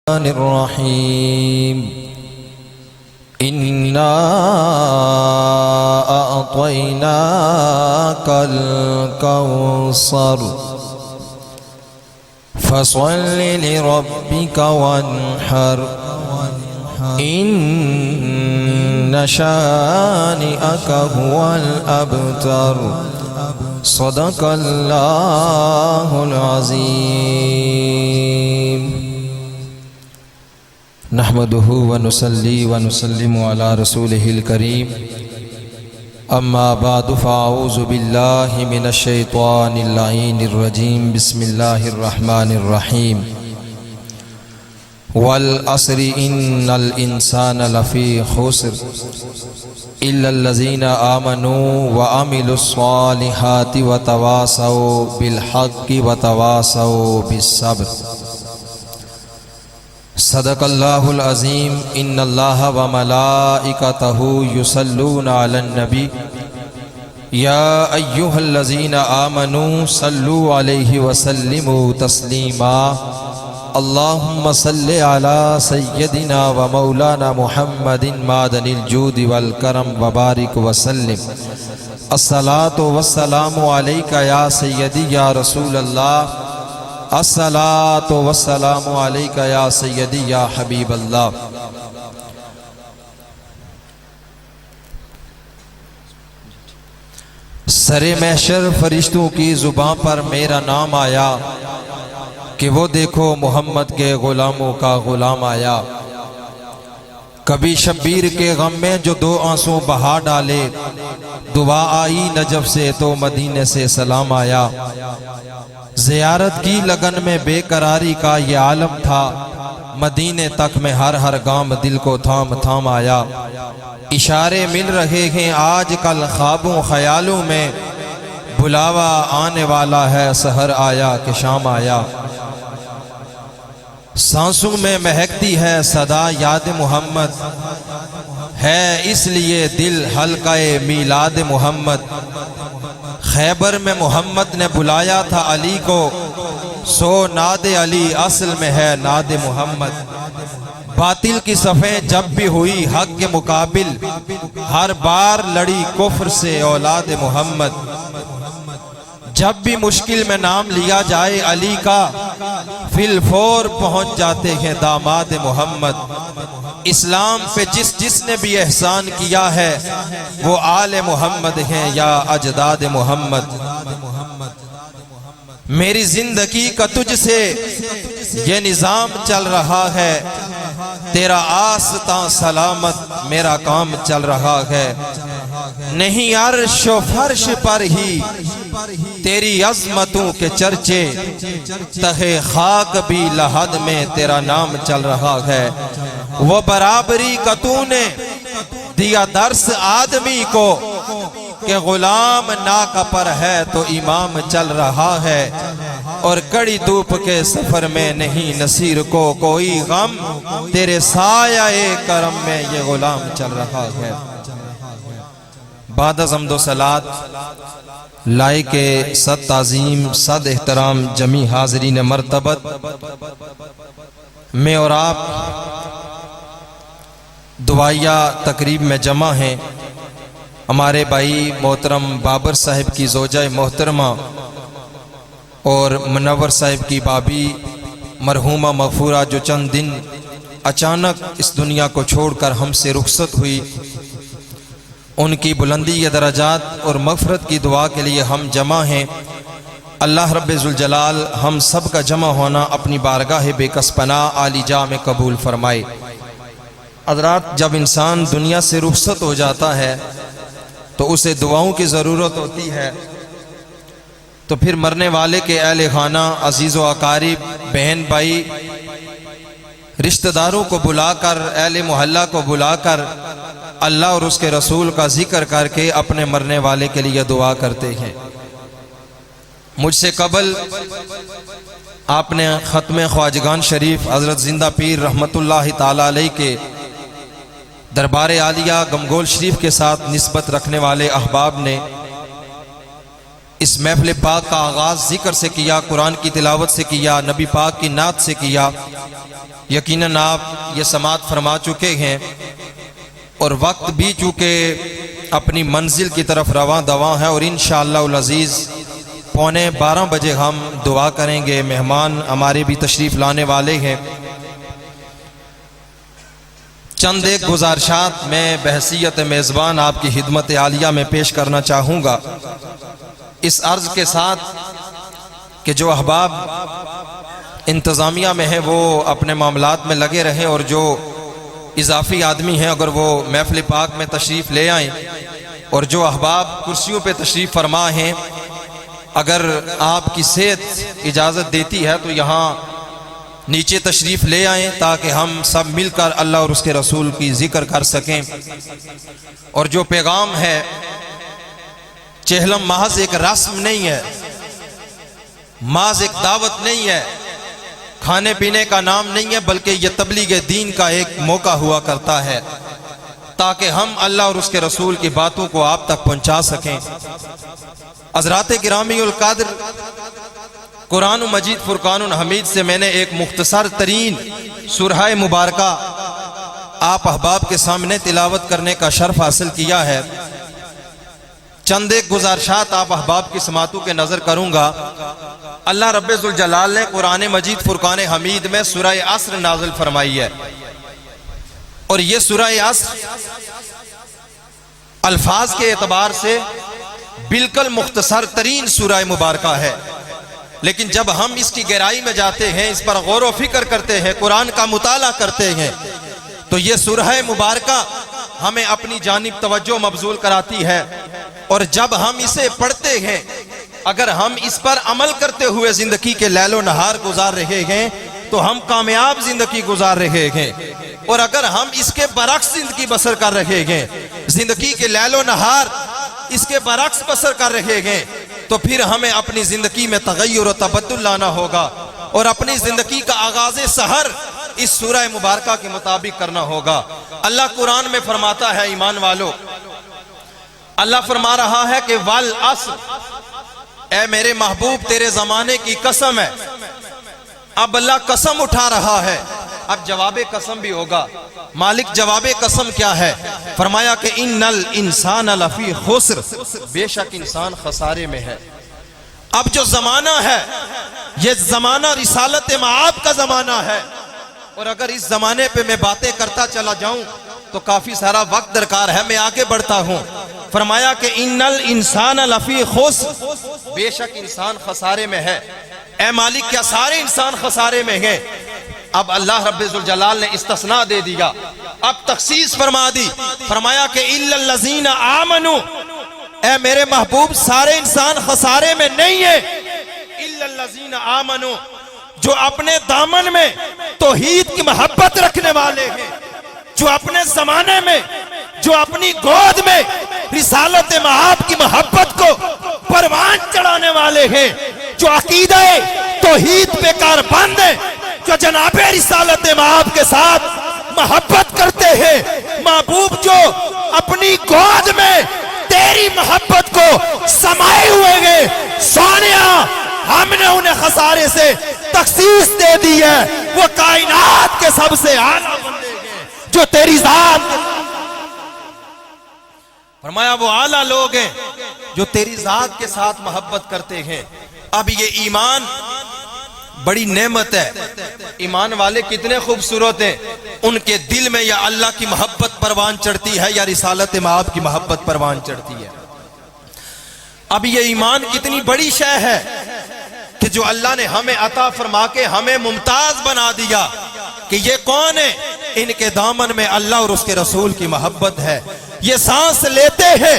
الرحيم إنا أعطيناك الكوثر فصل لربك وانحر إن شانئك هو الأبتر صدق الله العظيم نحمده ونصلي ونسلم على رسوله الكريم اما بعد فاعوذ بالله من الشيطان اللعين الرجيم بسم الله الرحمن الرحيم والعصر ان الانسان لفي خسر الا الذين آمنوا وعملوا الصالحات وتواصوا بالحق وتواصوا بالصبر صدق اللہ العظیم ان اللہ وملائکتہ یصلون علی النبی یا ایہا الذین آمنوا صلوا علیہ وسلموا تسلیما اللہم صل علی سیدنا ومولانا محمد معدن الجود والکرم وبارک وسلم الصلاۃ والسلام علیک یا سیدی یا رسول اللہ الصلاۃ والسلام علیک یا سیدی یا حبیب اللہ سر محشر فرشتوں کی زبان پر میرا نام آیا کہ وہ دیکھو محمد کے غلاموں کا غلام آیا کبھی شبیر کے غم میں جو دو آنسو بہا ڈالے دعا آئی نجف سے تو مدینے سے سلام آیا زیارت کی لگن میں بے قراری کا یہ عالم تھا مدینے تک میں ہر گام دل کو تھام تھام آیا اشارے مل رہے ہیں آج کل خوابوں خیالوں میں بلاوا آنے والا ہے سحر آیا کہ شام آیا سانسوں میں مہکتی ہے صدا یاد محمد ہے اس لیے دل حلقہ میلاد محمد خیبر میں محمد نے بلایا تھا علی کو سو ناد علی اصل میں ہے ناد محمد باطل کی صفیں جب بھی ہوئی حق کے مقابل ہر بار لڑی کفر سے اولاد محمد جب بھی مشکل میں نام لیا جائے علی کا فی الفور پہنچ جاتے ہیں داماد محمد اسلام پہ جس نے بھی احسان کیا ہے وہ آل محمد ہیں یا اجداد محمد میری زندگی کا تجھ سے یہ نظام چل رہا ہے تیرا آستاں سلامت میرا کام چل رہا ہے نہیں عرش و فرش پر ہی تیری عظمتوں کے چرچے تہے خاک بھی لحد میں تیرا نام چل رہا ہے وہ برابری کا تو نے دیا درس آدمی کو کہ غلام ناکہ پر ہے تو امام چل رہا ہے اور کڑی دھوپ کے سفر میں نہیں نصیر کو کوئی غم تیرے سایہ کرم میں یہ غلام چل رہا ہے بعد از حمد و صلات لائق صد تعظیم صد احترام جمی حاضرین مرتبت میں اور آپ دعائیہ تقریب میں جمع ہیں ہمارے بھائی محترم بابر صاحب کی زوجہ محترمہ اور منور صاحب کی بابی مرحومہ مغفورہ جو چند دن اچانک اس دنیا کو چھوڑ کر ہم سے رخصت ہوئی ان کی بلندی درجات اور مغفرت کی دعا کے لیے ہم جمع ہیں اللہ رب ذوالجلال ہم سب کا جمع ہونا اپنی بارگاہ بے کس پناہ عالی جاہ میں قبول فرمائے حضرات جب انسان دنیا سے رخصت ہو جاتا ہے تو اسے دعاؤں کی ضرورت ہوتی ہے تو پھر مرنے والے کے اہل خانہ عزیز و اقارب بہن بھائی رشتہ داروں کو بلا کر اہل محلہ کو بلا کر اللہ اور اس کے رسول کا ذکر کر کے اپنے مرنے والے کے لیے دعا کرتے ہیں مجھ سے قبل آپ نے ختم خواجگان شریف حضرت زندہ پیر رحمت اللہ تعالی علیہ کے دربار عالیہ گمگول شریف کے ساتھ نسبت رکھنے والے احباب نے اس محفل پاک کا آغاز ذکر سے کیا، قرآن کی تلاوت سے کیا، نبی پاک کی نعت سے کیا۔ یقیناً آپ یہ سماعت فرما چکے ہیں اور وقت بھی چونکہ اپنی منزل کی طرف رواں دواں ہے، اور انشاءاللہ العزیز 11:15 بجے ہم دعا کریں گے۔ مہمان ہمارے بھی تشریف لانے والے ہیں۔ چند ایک گزارشات میں بحیثیت میزبان آپ کی خدمت عالیہ میں پیش کرنا چاہوں گا، اس عرض کے ساتھ کہ جو احباب انتظامیہ میں ہیں وہ اپنے معاملات میں لگے رہیں، اور جو اضافی آدمی ہیں اگر وہ محفل پاک میں تشریف لے آئیں، اور جو احباب کرسیوں پہ تشریف فرما ہیں اگر آپ کی صحت اجازت دیتی ہے تو یہاں نیچے تشریف لے آئیں تاکہ ہم سب مل کر اللہ اور اس کے رسول کی ذکر کر سکیں۔ اور جو پیغام ہے، چہلم محض ایک رسم نہیں ہے، محض ایک دعوت نہیں ہے، کھانے پینے کا نام نہیں ہے، بلکہ یہ تبلیغ دین کا ایک موقع ہوا کرتا ہے تاکہ ہم اللہ اور اس کے رسول کی باتوں کو آپ تک پہنچا سکیں۔ حضرات گرامی القدر، قرآن مجید فرقان حمید سے میں نے ایک مختصر ترین سورہ مبارکہ آپ احباب کے سامنے تلاوت کرنے کا شرف حاصل کیا ہے۔ چند ایک گزارشات آپ احباب کی سماعتوں کے نظر کروں گا۔ اللہ رب ذوالجلال نے قرآن مجید فرقان حمید میں سورہ عصر نازل فرمائی ہے، اور یہ سورہ عصر الفاظ کے اعتبار سے بالکل مختصر ترین سورہ مبارکہ ہے، لیکن جب ہم اس کی گہرائی میں جاتے ہیں، اس پر غور و فکر کرتے ہیں، قرآن کا مطالعہ کرتے ہیں، تو یہ سورہ مبارکہ ہمیں اپنی جانب توجہ مبذول کراتی ہے۔ اور جب ہم اسے پڑھتے ہیں، اگر ہم اس پر عمل کرتے ہوئے زندگی کے لیل و نہار گزار رہے ہیں تو ہم کامیاب زندگی گزار رہے ہیں، اور اگر ہم اس کے برعکس زندگی بسر کر رہے ہیں، زندگی کے لیل و نہار اس کے برعکس بسر کر رہے ہیں، تو پھر ہمیں اپنی زندگی میں تغیر و تبدل لانا ہوگا، اور اپنی زندگی کا آغاز سحر اس سورہ مبارکہ کے مطابق کرنا ہوگا۔ اللہ قرآن میں فرماتا ہے، ایمان والو، اللہ فرما رہا ہے کہ والعصر، اے میرے محبوب تیرے زمانے کی قسم ہے۔ اب اللہ قسم اٹھا رہا ہے، اب جواب قسم بھی ہوگا۔ مالک جواب قسم کیا ہے؟ فرمایا کہ ان الانسان لفی خسر، بے شک انسان خسارے میں ہے۔ اب جو زمانہ ہے یہ زمانہ رسالت معاب کا زمانہ ہے، اور اگر اس زمانے پہ میں باتیں کرتا چلا جاؤں تو کافی سارا وقت درکار ہے، میں آگے بڑھتا ہوں۔ فرمایا کہ ان الانسان لفی خسر، بے شک انسان خسارے میں ہے۔ اے مالک، کیا سارے انسان خسارے میں ہیں؟ اب اللہ رب ذوالجلال نے استثناء دے دیا، اب تخصیص فرما دی۔ فرمایا کہ الا الذین آمنوا، اے میرے محبوب سارے انسان خسارے میں نہیں ہیں، الا الذین آمنوا، جو اپنے دامن میں توحید کی محبت رکھنے والے ہیں، جو اپنے زمانے میں، جو اپنی گود میں رسالت معاب کی محبت کو پروان چڑھانے والے ہیں، جو عقیدہ توحید پہ کاربند ہیں، جو جناب رسالت معاب کے ساتھ محبت کرتے ہیں۔ محبوب جو اپنی گود میں تیری محبت کو سمائے ہوئے ہیں، سونیا ہم نے انہیں خسارے سے تخصیص دے دی ہے۔ وہ کائنات کے سب سے اعلیٰ بندے ہیں جو تیری ذات، فرمایا وہ اعلیٰ لوگ ہیں جو تیری ذات کے ساتھ محبت کرتے ہیں۔ اب یہ ایمان بڑی نعمت ہے۔ ایمان والے کتنے خوبصورت ہیں، ان کے دل میں یا اللہ کی محبت پروان چڑھتی ہے یا رسالت معاب کی محبت پروان چڑھتی ہے۔ اب یہ ایمان کتنی بڑی شے ہے کہ جو اللہ نے ہمیں عطا فرما کے ہمیں ممتاز بنا دیا کہ یہ کون ہے؟ ان کے دامن میں اللہ اور اس کے رسول کی محبت ہے۔ یہ سانس لیتے ہیں،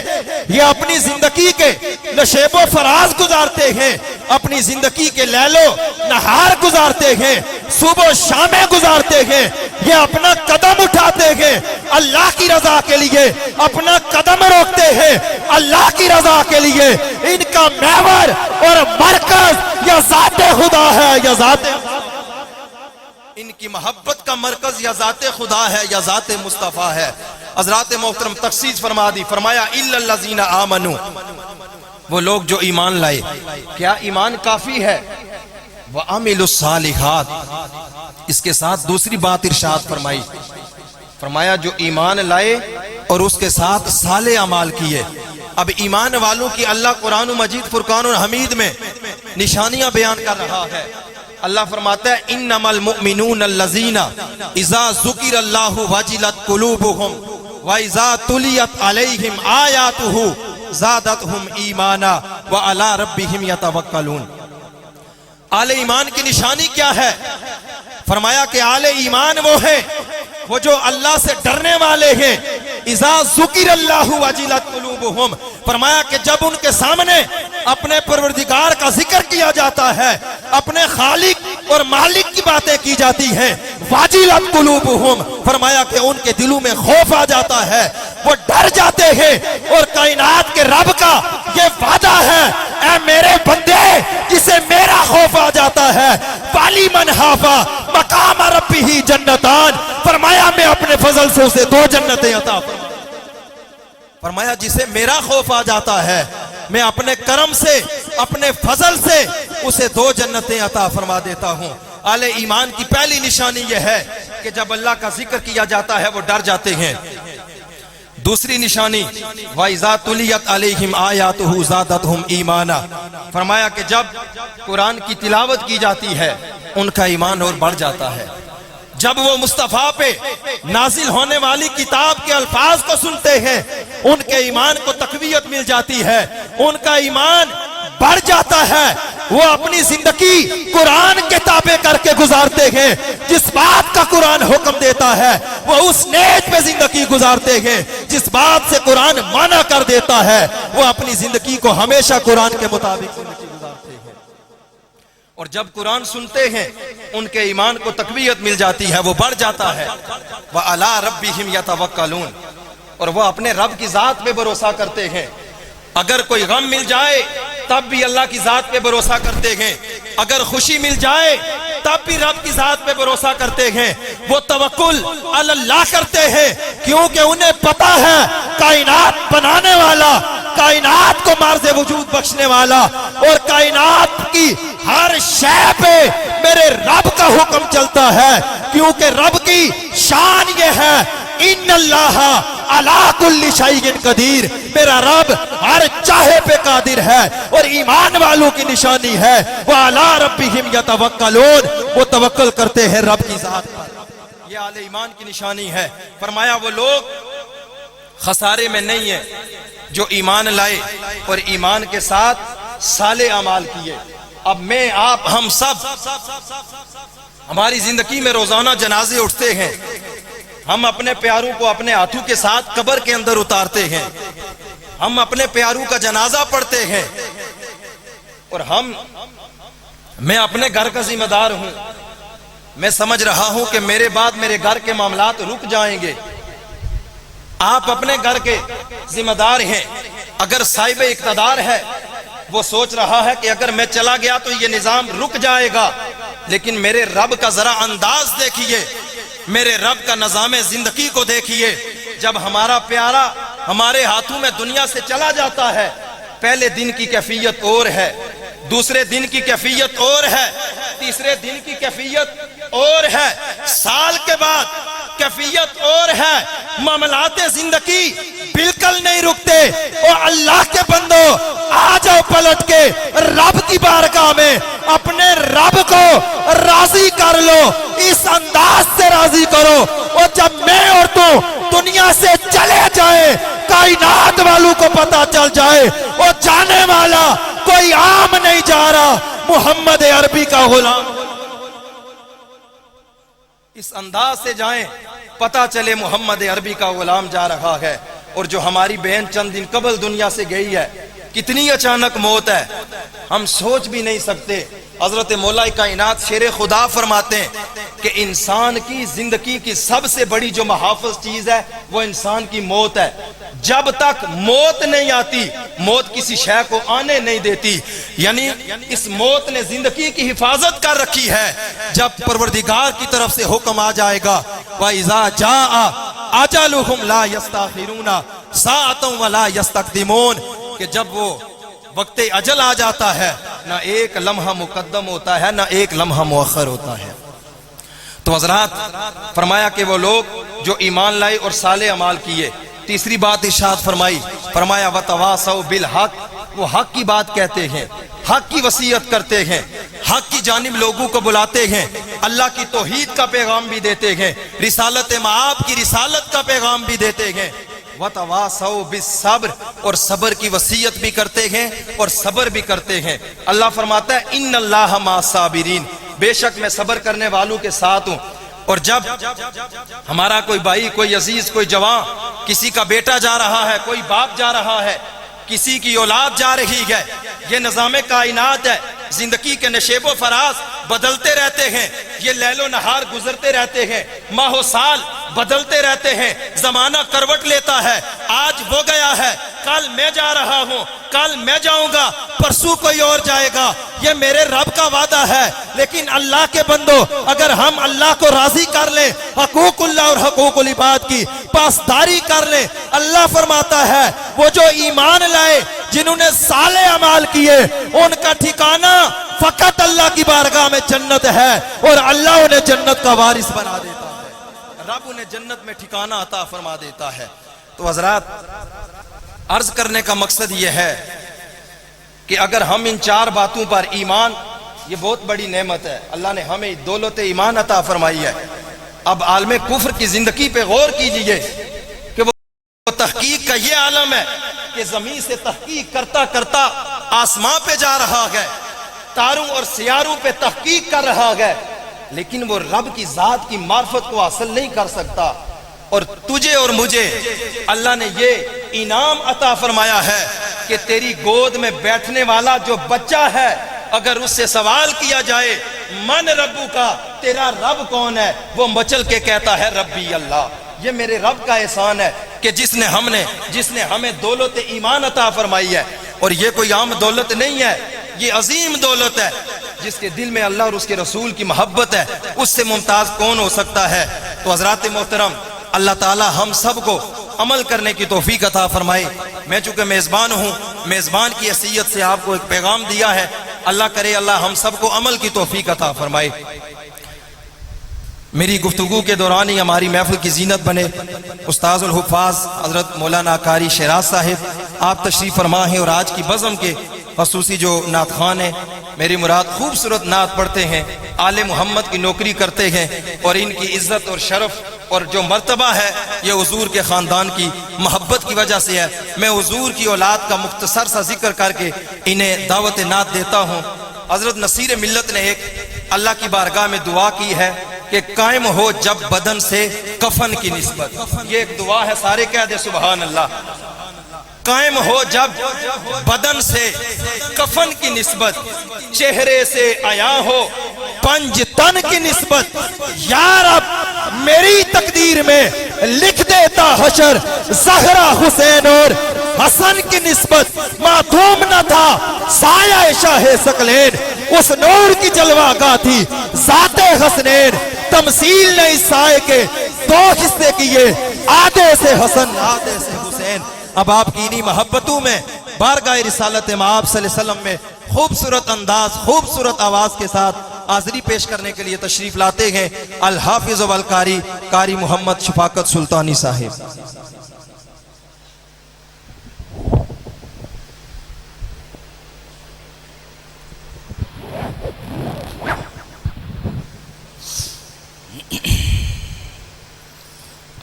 یہ اپنی زندگی کے نشیب و فراز گزارتے ہیں، اپنی زندگی کے لیل و نہار گزارتے ہیں، صبح و شامیں گزارتے ہیں، یہ اپنا قدم اٹھاتے ہیں اللہ کی رضا کے لیے، اپنا قدم روکتے ہیں اللہ کی رضا کے لیے۔ ان کا محور اور مرکز یا ذات خدا ہے یا ذات، ان کی محبت کا مرکز یا ذات خدا ہے یا ذات مصطفیٰ ہے۔ حضرات محترم تخصیص فرما دی، فرمایا الا الذین آمنوا، وہ لوگ جو ایمان لائے. کیا ایمان کافی ہے؟ وَعَمِلُوا الصَّالِحَاتِ. اس کے ساتھ دوسری بات ارشاد فرمائی، فرمایا جو ایمان لائے اور اس کے ساتھ صالح اعمال کیے. اب ایمان والوں کی اللہ قرآن مجید فرقان الحمید میں نشانیاں بیان کر رہا ہے. اللہ فرماتا ہے انما المؤمنون الذین اذا ذکر اللہ وجلت قلوبہم واذا تلیت علیہم آیاتہ زادتہم ایمانا وعلی ربہم یتوکلون. اہل ایمان کی نشانی کیا ہے؟ فرمایا کہ اہل ایمان وہ ہے وہ جو اللہ سے ڈرنے والے ہیں. اذا ذکر اللہ وجلت قلوبہم، فرمایا کہ جب ان کے سامنے اپنے پروردگار کا ذکر کیا جاتا ہے، اپنے خالق اور مالک کی باتیں کی جاتی ہیں، واجلت قلوبہم، فرمایا کہ ان کے دلوں میں خوف آ جاتا ہے، وہ ڈر جاتے ہیں. اور کائنات کے رب کا یہ وعدہ ہے، اے میرے بندے جسے میرا خوف آ جاتا ہے، والی من خافا مقام ربہ جنتان، فرمایا میں اپنے فضل سے اسے 2 جنتیں عطا فرماؤں. فرمایا جسے میرا خوف آ جاتا ہے میں اپنے کرم سے اپنے فضل سے اسے 2 جنتیں عطا فرما دیتا ہوں. اہل ایمان کی پہلی نشانی یہ ہے کہ جب اللہ کا ذکر کیا جاتا ہے وہ ڈر جاتے ہیں. دوسری نشانی وَإِذَا تُلِيَتْ عَلَيْهِمْ آيَاتُهُ زَادَتْهُمْ ایمانا، فرمایا کہ جب قرآن کی تلاوت کی جاتی ہے ان کا ایمان اور بڑھ جاتا ہے. جب وہ مصطفیٰ پہ نازل ہونے والی کتاب کے الفاظ کو سنتے ہیں ان کے ایمان کو تقویت مل جاتی ہے، ان کا ایمان بڑھ جاتا ہے. وہ اپنی زندگی قرآن کے تابع کر کے گزارتے ہیں. جس بات کا قرآن حکم دیتا ہے وہ اس نیت پہ زندگی گزارتے ہیں. جس بات سے قرآن منع کر دیتا ہے وہ اپنی زندگی کو ہمیشہ قرآن کے مطابق زندگی گزارتے ہیں. اور جب قرآن سنتے ہیں ان کے ایمان کو تقویت مل جاتی ہے، وہ بڑھ جاتا ہے. وَعَلَىٰ رَبِّهِمْ يَتَوَكَّلُونَ، اور وہ اپنے رب کی ذات پہ بھروسہ کرتے ہیں. اگر کوئی غم مل جائے تب بھی اللہ کی ذات پہ بھروسہ کرتے ہیں، اگر خوشی مل جائے تب بھی رب کی ذات پہ بھروسہ کرتے ہیں. وہ توکل علی اللہ کرتے ہیں کیونکہ انہیں پتا ہے کائنات بنانے والا، کائنات کو مرز وجود بخشنے والا اور کائنات کی ہر شے پہ میرے رب کا حکم چلتا ہے. کیونکہ رب کی شان یہ ہے ان اللہ علی کل شیء قدیر، میرا رب ہر چاہے پہ قادر ہے. اور ایمان والوں کی نشانی ہے وَعَلَىٰ رَبِّهِمْ يَتَوَكَّلُونَ، وہ توکل کرتے ہیں رب کی ذات پر. یہ اہل ایمان کی نشانی ہے. فرمایا وہ لوگ خسارے میں نہیں ہیں جو ایمان لائے اور ایمان کے ساتھ صالح اعمال کیے. اب میں آپ ہم سب ہماری زندگی میں روزانہ جنازے اٹھتے ہیں، ہم اپنے پیاروں کو اپنے ہاتھوں کے ساتھ قبر کے اندر اتارتے ہیں، ہم اپنے پیاروں کا جنازہ پڑھتے ہیں. اور میں اپنے گھر کا ذمہ دار ہوں، میں سمجھ رہا ہوں کہ میرے بعد میرے گھر کے معاملات رک جائیں گے. آپ اپنے گھر کے ذمہ دار ہیں. اگر صاحب اقتدار ہے وہ سوچ رہا ہے کہ اگر میں چلا گیا تو یہ نظام رک جائے گا، لیکن میرے رب کا ذرا انداز دیکھیے، میرے رب کا نظام زندگی کو دیکھیے. جب ہمارا پیارا ہمارے ہاتھوں میں دنیا سے چلا جاتا ہے، پہلے دن کی کیفیت اور ہے، دوسرے دن کی کیفیت اور ہے، تیسرے دن کی کیفیت اور ہے، سال کے بعد کیفیت اور ہے. معاملات زندگی بالکل نہیں رکتے. اور اللہ کے بندو آ جاؤ پلٹ کے رب کی بارگاہ میں اپنے رب کو راضی کر لو، اس انداز سے راضی کرو. اور جب میں اور تو دنیا سے چلے جائیں کائنات والوں کو پتا چل جائے اور جانے والا کوئی عام نہیں جا رہا، محمد عربی کا غلام. اس انداز سے جائیں پتا چلے محمد عربی کا غلام جا رہا ہے. اور جو ہماری بہن چند دن قبل دنیا سے گئی ہے، کتنی اچانک موت ہے، ہم سوچ بھی نہیں سکتے. حضرت مولا کائنات شیر خدا فرماتے ہیں کہ انسان کی زندگی کی سب سے بڑی جو محافظ چیز ہے وہ انسان کی موت ہے. جب تک موت نہیں آتی موت کسی شے کو آنے نہیں دیتی. یعنی اس موت نے زندگی کی حفاظت کر رکھی ہے. جب پروردگار کی طرف سے حکم آ جائے گا وَإِذَا جَاءَ أَجَلُهُمْ لَا يَسْتَأْخِرُونَ سَاعَةً وَلَا يَسْتَقْدِمُونَ، کہ جب وہ وقت اجل آ جاتا ہے نہ ایک لمحہ مقدم ہوتا ہے نہ ایک لمحہ مؤخر ہوتا ہے۔ تو حضرات فرمایا کہ وہ لوگ جو ایمان لائے اور صالح اعمال کیے، تیسری بات ارشاد فرمایا وتواصوا بالحق، وہ حق کی بات کہتے ہیں، حق کی وصیت کرتے ہیں، حق کی جانب لوگوں کو بلاتے ہیں، اللہ کی توحید کا پیغام بھی دیتے ہیں، رسالت معاب کی رسالت کا پیغام بھی دیتے ہیں، وتواصوا بالصبر، اور صبر کی وصیت بھی کرتے ہیں اور صبر بھی کرتے ہیں۔ اللہ فرماتا ہے ان اللہ مع الصابرین، بے شک میں صبر کرنے والوں کے ساتھ ہوں۔ اور جب ہمارا کوئی بھائی، کوئی عزیز، کوئی جوان، کسی کا بیٹا جا رہا ہے، کوئی باپ جا رہا ہے، کسی کی اولاد جا رہی ہے، یہ نظام کائنات ہے، زندگی کے نشیب و فراز بدلتے رہتے ہیں، یہ لیل و نہار گزرتے رہتے ہیں، ماہ و سال بدلتے رہتے ہیں، زمانہ کروٹ لیتا ہے، آج وہ گیا ہے، کل میں جا رہا ہوں، کل میں جاؤں گا، پرسوں کوئی اور جائے گا، یہ میرے رب کا وعدہ ہے۔ لیکن اللہ کے بندو، اگر ہم اللہ کو راضی کر لیں، حقوق اللہ اور حقوق العباد کی پاسداری کر لیں، اللہ فرماتا ہے وہ جو ایمان لائے، جنہوں نے صالح اعمال کیے، ان کا ٹھکانہ فقط اللہ کی بارگاہ میں جنت ہے، اور اللہ انہیں جنت کا وارث بنا دیتا ہے، رب انہیں جنت میں ٹھکانہ عطا فرما دیتا ہے۔ تو حضرات عرض کرنے کا مقصد یہ ہے کہ اگر ہم ان چار باتوں پر ایمان، یہ بہت بڑی نعمت ہے، اللہ نے ہمیں دولت ایمان عطا فرمائی ہے۔ اب عالم کفر کی زندگی پہ غور کیجئے کہ وہ تحقیق کا یہ عالم ہے کہ زمین سے تحقیق کرتا کرتا آسمان پہ جا رہا ہے، تاروں اور سیاروں پہ تحقیق کر رہا ہے، لیکن وہ رب کی ذات کی معرفت کو حاصل نہیں کر سکتا۔ اور تجھے اور مجھے اللہ نے یہ انعام عطا فرمایا ہے کہ تیری گود میں بیٹھنے والا جو بچہ ہے، اگر اس سے سوال کیا جائے من ربو کا، تیرا رب کون ہے، وہ مچل کے کہتا ہے ربی اللہ۔ یہ میرے رب کا احسان ہے کہ جس نے ہمیں دولت ایمان عطا فرمائی ہے، اور یہ کوئی عام دولت نہیں ہے، یہ عظیم دولت ہے۔ جس کے دل میں اللہ اور اس کے رسول کی محبت ہے، اس سے ممتاز کون ہو سکتا ہے؟ تو حضرات محترم، اللہ تعالی ہم سب کو عمل کرنے کی توفیق عطا فرمائے۔ میں چونکہ میزبان ہوں، میزبان کی حیثیت سے آپ کو ایک پیغام دیا ہے، اللہ کرے اللہ ہم سب کو عمل کی توفیق عطا فرمائے۔ میری گفتگو کے دوران ہی ہماری محفل کی زینت بنے استاذ الحفاظ حضرت مولانا قاری شیراز صاحب، آپ تشریف فرما ہیں، اور آج کی بزم کے خصوصی جو نعت خوان ہیں، میری مراد خوبصورت نعت پڑھتے ہیں، آل محمد کی نوکری کرتے ہیں، اور ان کی عزت اور شرف اور جو مرتبہ ہے یہ حضور کے خاندان کی محبت کی وجہ سے ہے۔ میں حضور کی اولاد کا مختصر سا ذکر کر کے انہیں دعوت نعت دیتا ہوں۔ حضرت نصیر ملت نے ایک اللہ کی بارگاہ میں دعا کی ہے کہ قائم ہو جب بدن سے کفن کی نسبت، یہ ایک دعا ہے، سارے کہہ دے سبحان اللہ۔ قائم ہو جب بدن سے کفن کی نسبت، چہرے سے عیا ہو پنج تن کی نسبت، یا رب میری تقدیر میں لکھ دیتا حشر زہرا حسین اور حسن کی نسبت، معدوم نہ تھا سایہ شاہ ثقلین، اس نور کی جلوہ گاہ تھی ذات حسنین، تمثیل نے اس سائے کے دو حصے کیے، آدھے سے حسن آدھے سے حسین۔ اب آپ کی انہی محبتوں میں بارگاہ رسالت مآب صلی اللہ علیہ وسلم میں خوبصورت انداز، خوبصورت آواز کے ساتھ حاضری پیش کرنے کے لیے تشریف لاتے ہیں الحافظ والقاری قاری محمد شفاقت سلطانی صاحب۔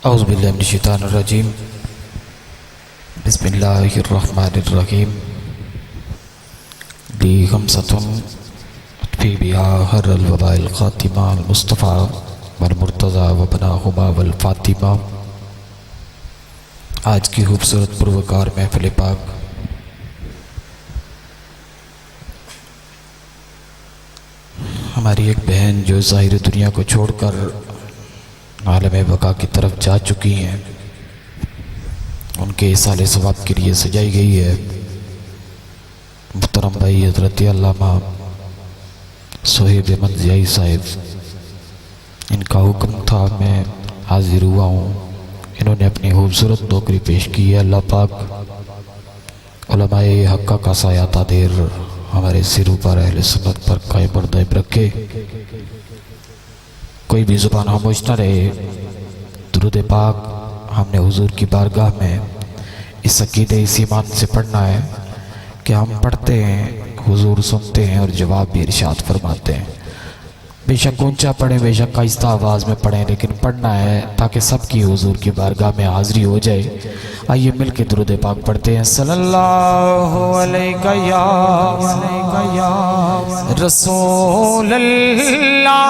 اعوذ باللہ من الشیطان الرجیم، بسم اللہ الرحمن الرحیم۔ لی خمسۃ اطفی بہا حر الوباء الخاتمہ المصطفیٰ والمرتضیٰ وبناہما والفاطمہ۔ آج کی خوبصورت پروکار محفل پاک ہماری ایک بہن جو ظاہر دنیا کو چھوڑ کر عالم بقا کی طرف جا چکی ہیں، ان کے اصال ثواب کے لیے سجائی گئی ہے۔ محترم بھائی حضرت علامہ صہیب منزیائی صاحب، ان کا حکم تھا، میں حاضر ہوا ہوں۔ انہوں نے اپنی خوبصورت نوکری پیش کی ہے۔ اللہ پاک علماء حقہ کا سایہ تادیر ہمارے سروں پر اہل سنت پر قائم اور دائم رکھے. کوئی بھی زبان خاموش نہ رہے. درود پاک ہم نے حضور کی بارگاہ میں اس عقیدے اس ایمان سے پڑھنا ہے کہ ہم پڑھتے ہیں، حضور سنتے ہیں اور جواب بھی ارشاد فرماتے ہیں. بے شک اونچا پڑھیں، بے شک آہستہ آواز میں پڑھیں، لیکن پڑھنا ہے تاکہ سب کی حضور کی بارگاہ میں حاضری ہو جائے. آئیے مل کے درود پاک پڑھتے ہیں. صلی اللہ علیہ یا رسول اللہ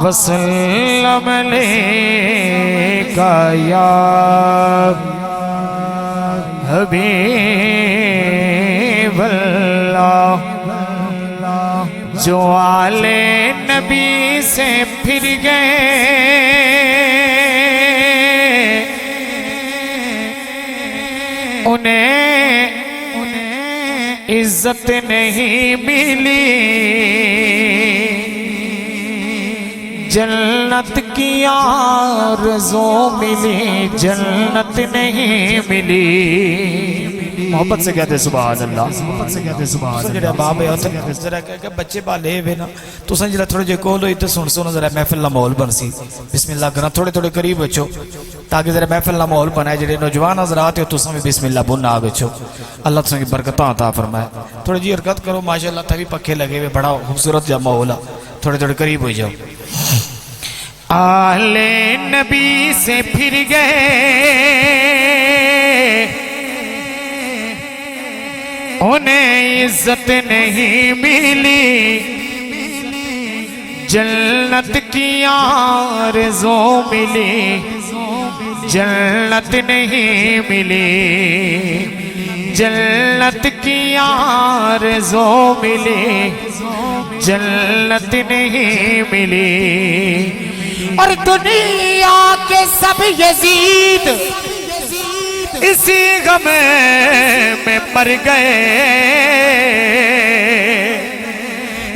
وسلم علیکہ یا حبیب اللہ. جو آل نبی سے پھر گئے انہیں عزت نہیں ملی، جنت کی آرزو ملی، جنت نہیں ملی. محبت سے کہتے سبحان اللہ. محبت سے کہتے سبحان اللہ. جڑا باپ ہے ذرا کہ بچے بالے ہوئے نا تو سن جڑا تھوڑے جے کول ہوئی تے سن سن ذرا محفل دا ماحول بن سی. بسم اللہ کرنا تھوڑے تھوڑے قریب بچو تاکہ ذرا محفل دا ماحول بنائے. جڑے نوجوان حضرات ہو تساں بھی بسم اللہ بن آ بچو. اللہ تساں کی برکتاں عطا فرمائے. تھوڑی جی حرکت کرو ماشاءاللہ تھا بھی پکھے لگے ہوئے بڑا خوبصورت جا ماحول ہے. تھوڑے تھوڑے قریب ہو جاؤ. آل نبی سے پھر گئے انہیں عزت نہیں ملی، جنت کی آرزو ملی، جنت نہیں ملی، جنت کی آرزو ملی، جنت نہیں ملی. اور دنیا کے سب یزید اسی غم میں مر گئے،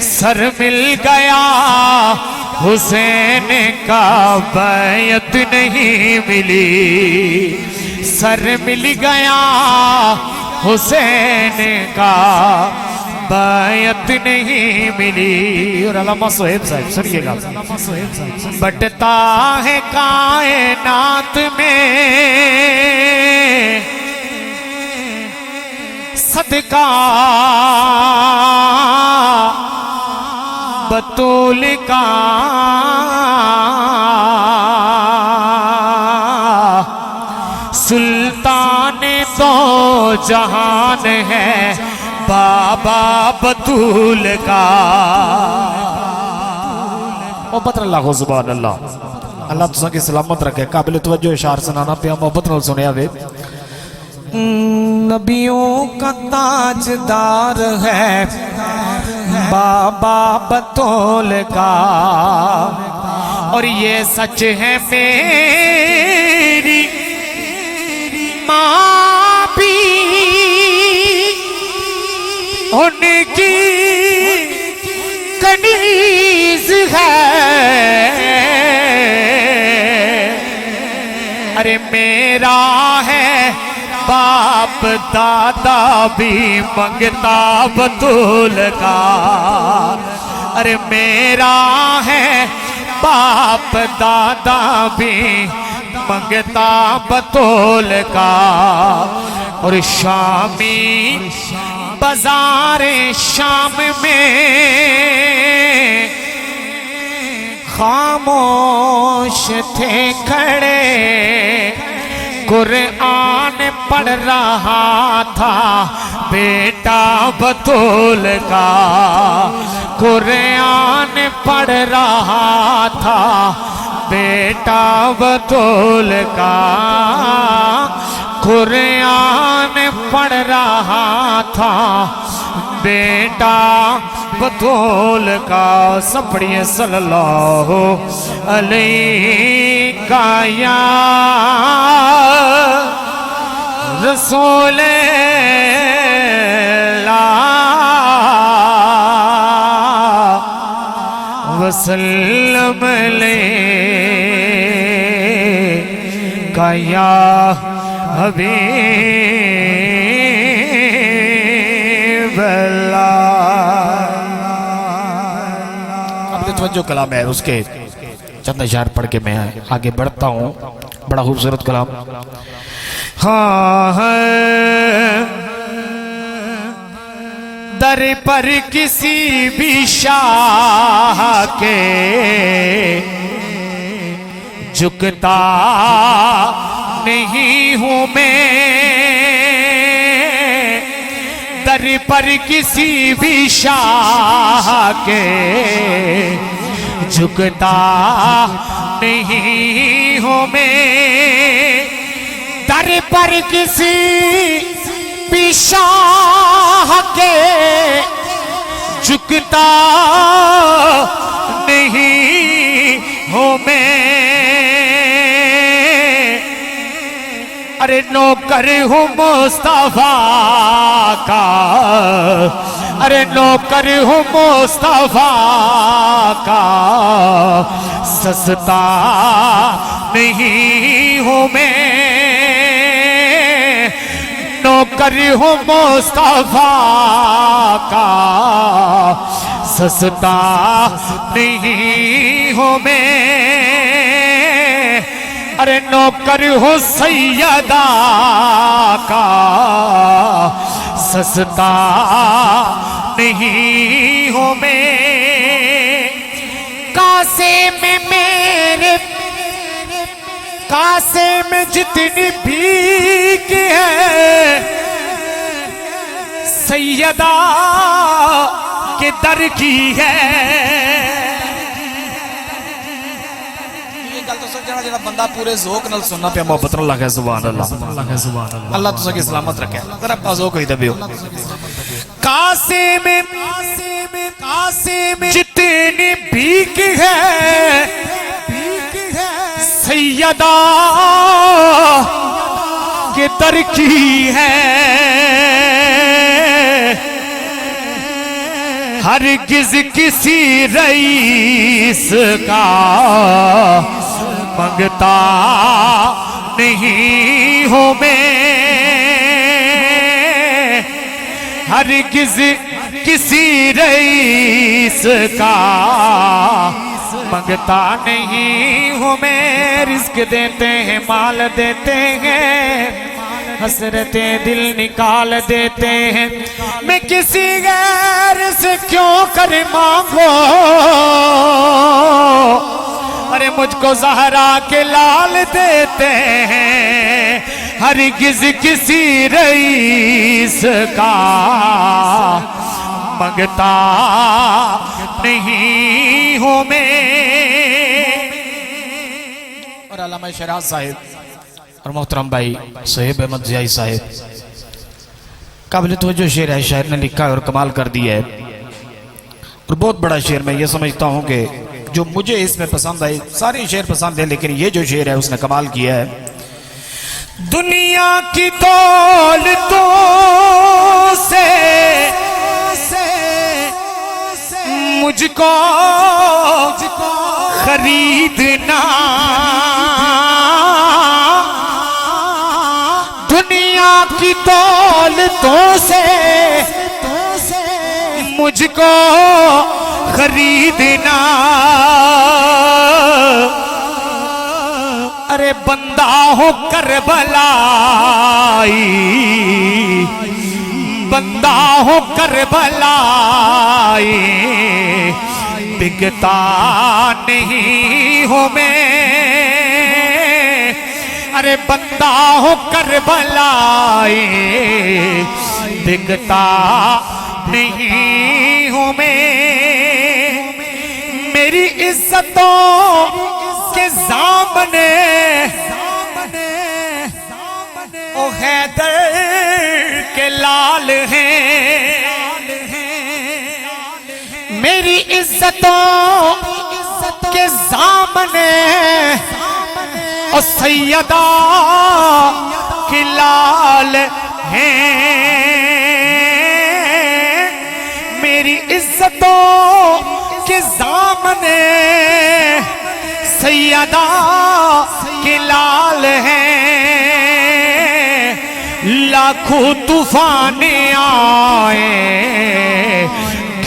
سر مل گیا حسین کا بیعت نہیں ملی، سر مل گیا حسین کا بیعت نہیں ملی. اور علامہ صہیب صاحب سنیے گا. بٹتا ہے کائنات میں صدقہ بطول کا، سلطان دو جہان ہے بابا بطول کا. محبت اللہ کو سبحان اللہ. اللہ تساں کی سلامت رکھے. قابل توجہ اشعار سنانا پیا محبت نال سنیا وے. نبیوں کا تاجدار ہے بابا بطول کا، اور یہ سچ ہے میری ماں بھی ان کی کنیز ہے. ارے میرا ہے باپ دادا بھی منگتا بطول کا، ارے میرا ہے باپ دادا بھی منگتا بطول کا. اور شامی بازار شام میں خاموش تھے کھڑے، قرآن پڑھ رہا تھا بیٹا بطول کا، قرآن پڑھ رہا تھا بیٹا بطول کا، قرآن پڑھ رہا تھا بیٹا بطول کا. سب پڑھیے صلی اللہ علیہ یا رسول اللہ وسلم علیکہ یا حبیب اللہ۔ اب توجہ کلام ہے، اس کے چند اشعار پڑھ کے میں آگے بڑھتا ہوں۔ بڑا خوبصورت کلام۔ ہاں در پر کسی بھی شاہ کے جھکتا نہیں ہوں میں، در پر کسی بھی شاہ کے جھکتا نہیں ہوں میں، در پر کسی بھی شاہ کے جھکتا نہیں ہوں میں، ارے نوکر ہوں مصطفیٰ کا، ارے نوکر ہوں مصطفیٰ کا، سستا نہیں ہوں میں، نوکر ہوں مصطفیٰ کا، سستا نہیں ہوں میں، ارے نوکر ہوں سیدہ کا، سستا نہیں ہوں میں، کاسے میں میرے کاسے میں جتنی بھیک ہے، سیدہ کے در کی ہے۔ یہ گل تو سب جڑا بندہ پورے ذوق نال سننا پیا محبت اللہ ہے، سبحان اللہ، اللہ تو سکی سلامت رکھے، ذرا اپنا ذوق ہی دبیو۔ کاسے میں جتنی بھیک ہے، سیدہ کے در کی ہے، ہرگز کسی رئیس کا منگتا نہیں ہوں میں، ہرگز کسی رئیس کا منگتا نہیں ہوں میں، رزق دیتے ہیں مال دیتے ہیں، حسرتیں دل نکال دیتے ہیں، میں کسی غیر سے کیوں کر مانگو، ارے مجھ کو زہرا کے لال دیتے ہیں، ہرگز کسی رئیس کا منگتا نہیں ہوں میں۔ اور علامہ شیراز صاحب اور محترم بھائی صہیب احمد ضیائی صاحب، قابل توجہ شعر ہے، شاعر نے لکھا ہے اور کمال کر دیا ہے، اور بہت بڑا شعر۔ میں یہ سمجھتا ہوں کہ جو مجھے اس میں پسند آئی، سارے شعر پسند ہیں، لیکن یہ جو شعر ہے اس نے کمال کیا ہے۔ دنیا کی دولتوں سے مجھ کو خریدنا، دنیا کی دولتوں سے مجھ کو خریدنا، ارے بندہ ہو کربلائی، بندہ ہو کربلائی، بکتا نہیں ہوں میں، ارے بندہ ہو کربلائی، بکتا نہیں ہوں میں، میری عزتوں کے سامنے او حیدر کے لال ہیں، میری عزتوں کے سامنے او سیدہ کے لال ہیں، میری عزتوں کے سامنے سیدہ کے لال ہیں، لاکھوں طوفان آئے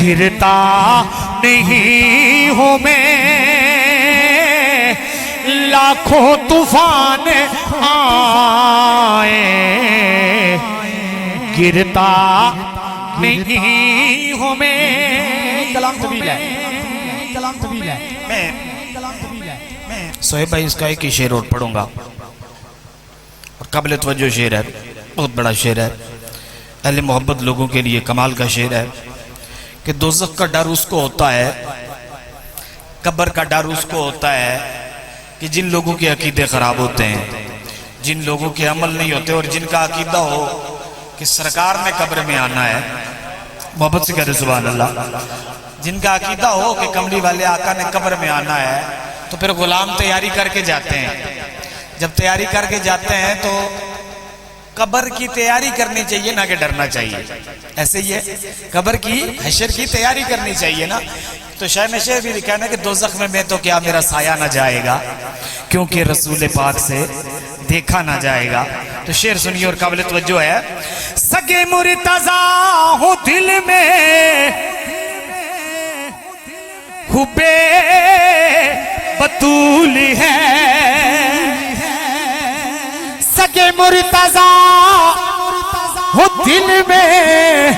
گرتا نہیں ہوں میں، لاکھوں طوفان آئے گرتا نہیں ہوں میں۔ کلام طویل ہے، کلام طویل ہے، میں سہیب بھائی اس کا ایک ہی شعر اور پڑھوں گا اور قابل توجہ شعر ہے، بہت بڑا شعر ہے، اہل محبت لوگوں کے لیے کمال کا شعر ہے کہ دوزخ کا ڈر اس کو ہوتا ہے، قبر کا ڈر اس کو ہوتا ہے کہ جن لوگوں کے عقیدے خراب ہوتے ہیں، جن لوگوں کے عمل نہیں ہوتے اور جن کا عقیدہ ہو کہ سرکار نے قبر میں آنا ہے، محبت سے کہتے سبحان اللہ، جن کا عقیدہ ہو کہ کملی والے آقا نے قبر میں آنا ہے تو پھر غلام تیاری کر کے جاتے ہیں، جب تیاری کر کے جاتے ہیں تو قبر کی تیاری کرنی چاہیے نہ کہ ڈرنا چاہیے، ایسے ہی ہے، قبر کی حشر کی تیاری کرنی چاہیے نا۔ تو شاہ نے شعر بھی لکھا نا کہ دوزخ میں تو کیا میرا سایہ نہ جائے گا کیونکہ رسول پاک سے دیکھا نہ جائے گا۔ تو شعر سنیے اور قابل توجہ ہے، سگے مرتضیٰ ہوں دل میں خوبے بطول ہے، سگے مرتضیٰ ہوں دل میں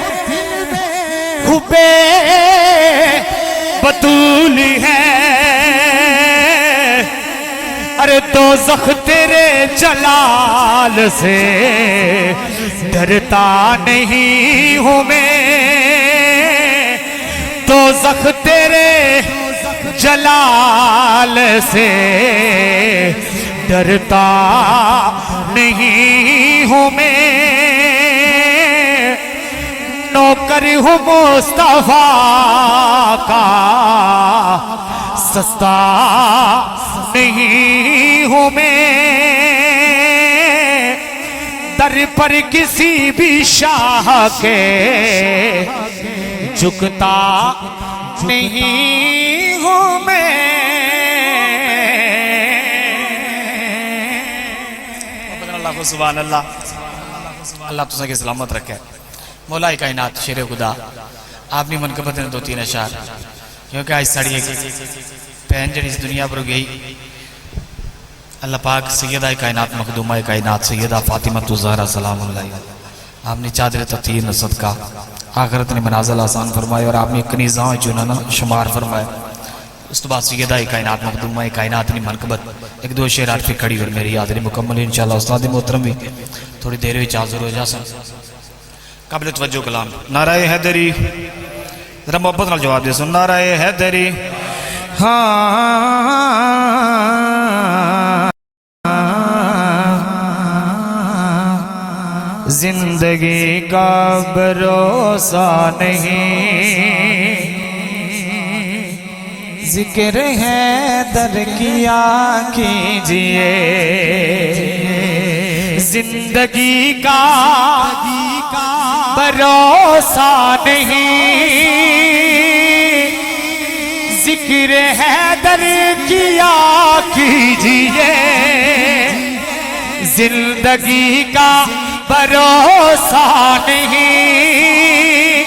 خوبے بطول ہے، ارے دوزخ تیرے جلال سے ڈرتا نہیں ہوں میں، دوزخ تیرے جلال سے ڈرتا نہیں ہوں میں، نوکر ہوں مصطفیٰ کا سستا نہیں ہوں میں، در پر کسی بھی شاہ کے جھکتا نہیں ہوں میں۔ اللہ کو سبحان اللہ، اللہ تُسے کے سلامت رکھے۔ مولا کائنات شیر خدا آپ نے منقبت نے 2-3 اشعار کیونکہ آج ساڑی ایک پہن جڑی اس دنیا پر گئی، اللہ پاک سیدہ کائنات مخدومہ کائنات سیدہ فاطمہ الزہرا سلام اللہ، آپ نے چادر تطہیر صدقہ آخرت نے منازل آسان فرمائے اور آپ نے کنیزاں چنانا شمار فرمائے۔ اس تو بعد سیدہ کائنات مخدومہ کائنات نے منقبت 1-2 شعر عرفی کھڑی اور میری حاضری مکمل انشاءاللہ استاد محترم بھی تھوڑی دیر ہوئی حاضر ہو جا سن۔ قابل توجہ کلام نعرہ حیدری، ذرا محبت نال جواب دے سن، نعرہ حیدری زندگی کا بھروسہ نہیں، ذکر ہے در کیا کیجئے، زندگی کا بھروسہ نہیں، ذکر ہے در کیا کیجئے، زندگی کا بھروسہ نہیں،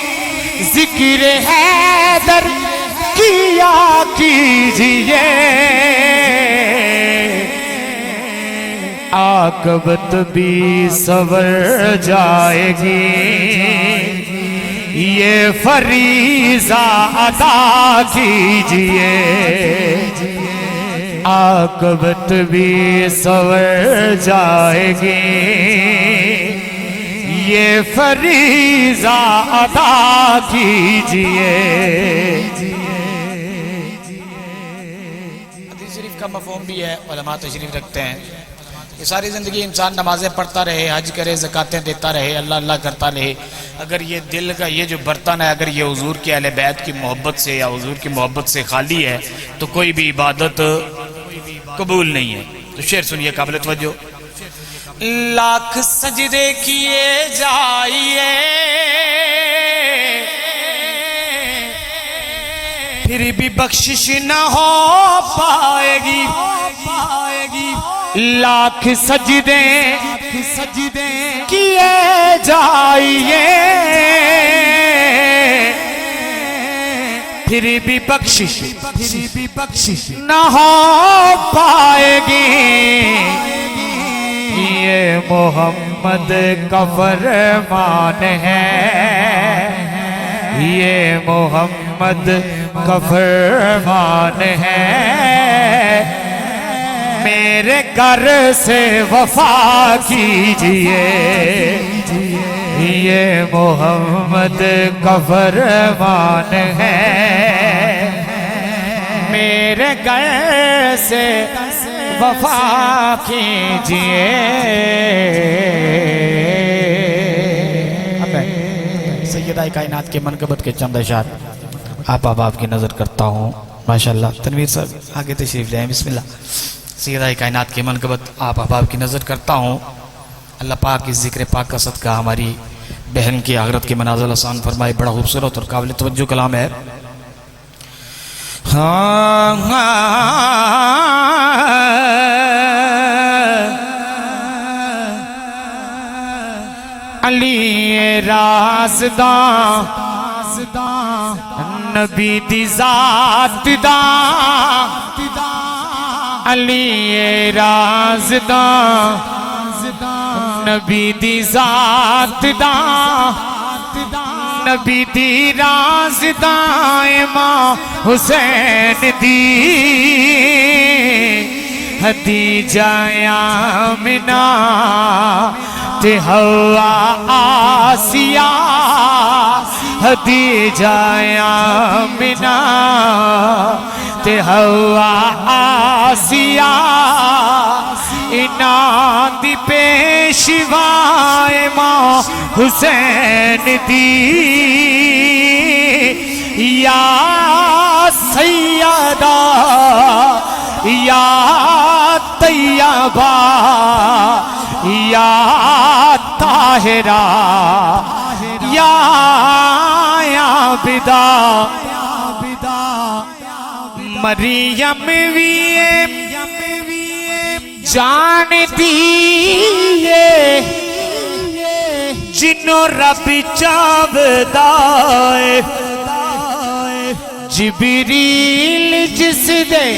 ذکر ہے در کیا کیجئے، عاقبت بھی سنور جائے گی، یہ فریضہ ادا کیجئے، عاقبت بھی سنور جائے گی، یہ فریضہ ادا کیجئے۔ حدیث شریف کا مفہوم بھی ہے، علماء تشریف رکھتے ہیں کہ ساری زندگی انسان نمازیں پڑھتا رہے، حج کرے، زکاتیں دیتا رہے، اللہ اللہ کرتا رہے، اگر یہ دل کا یہ جو برتن ہے اگر یہ حضور کے اہل بیت کی محبت سے یا حضور کی محبت سے خالی ہے تو کوئی بھی عبادت قبول نہیں ہے۔ تو شعر سنیے قابل توجہ، لاکھ سجدے کیے جائیے پھر بھی بخشش نہ ہو پائے گی لاکھ سجدے کیے جائیے پھر بھی بخشش نہ ہو پائے گی یہ محمد کا فرمان ہے یہ محمد کا فرمان ہے میرے گھر سے وفا کیجئے یہ محمد کا فرمان ہے میرے گھر سے وفا کیجئے سیدہ کائنات کے منقبت کے چند اشعار آپ کی نظر کرتا ہوں ماشاءاللہ تنویر صاحب آگے تشریف لے آئیں بسم اللہ سیدہ کائنات کی منقبت آپ کی نظر کرتا ہوں اللہ پاک اس ذکر پاک کا صدقہ ہماری بہن کی آخرت کی منازل آسان فرمائے بڑا خوبصورت اور قابل توجہ کلام ہے علی رازداں نبی دی ذات داں علی رازداں نبی دی ذات داں نبی دی رازداں امام حسین دی حدیجہ آمنہ تے حوا آسیہ حدیجہ آمنہ تے حوا آسیہ انہاں دی پیشوا امام حسین دی یا سیدہ یا طیبہ یا طاہرہ یا عابدہ مریم وی جان دیئے جنوں رب چاودائے جبریل جس دے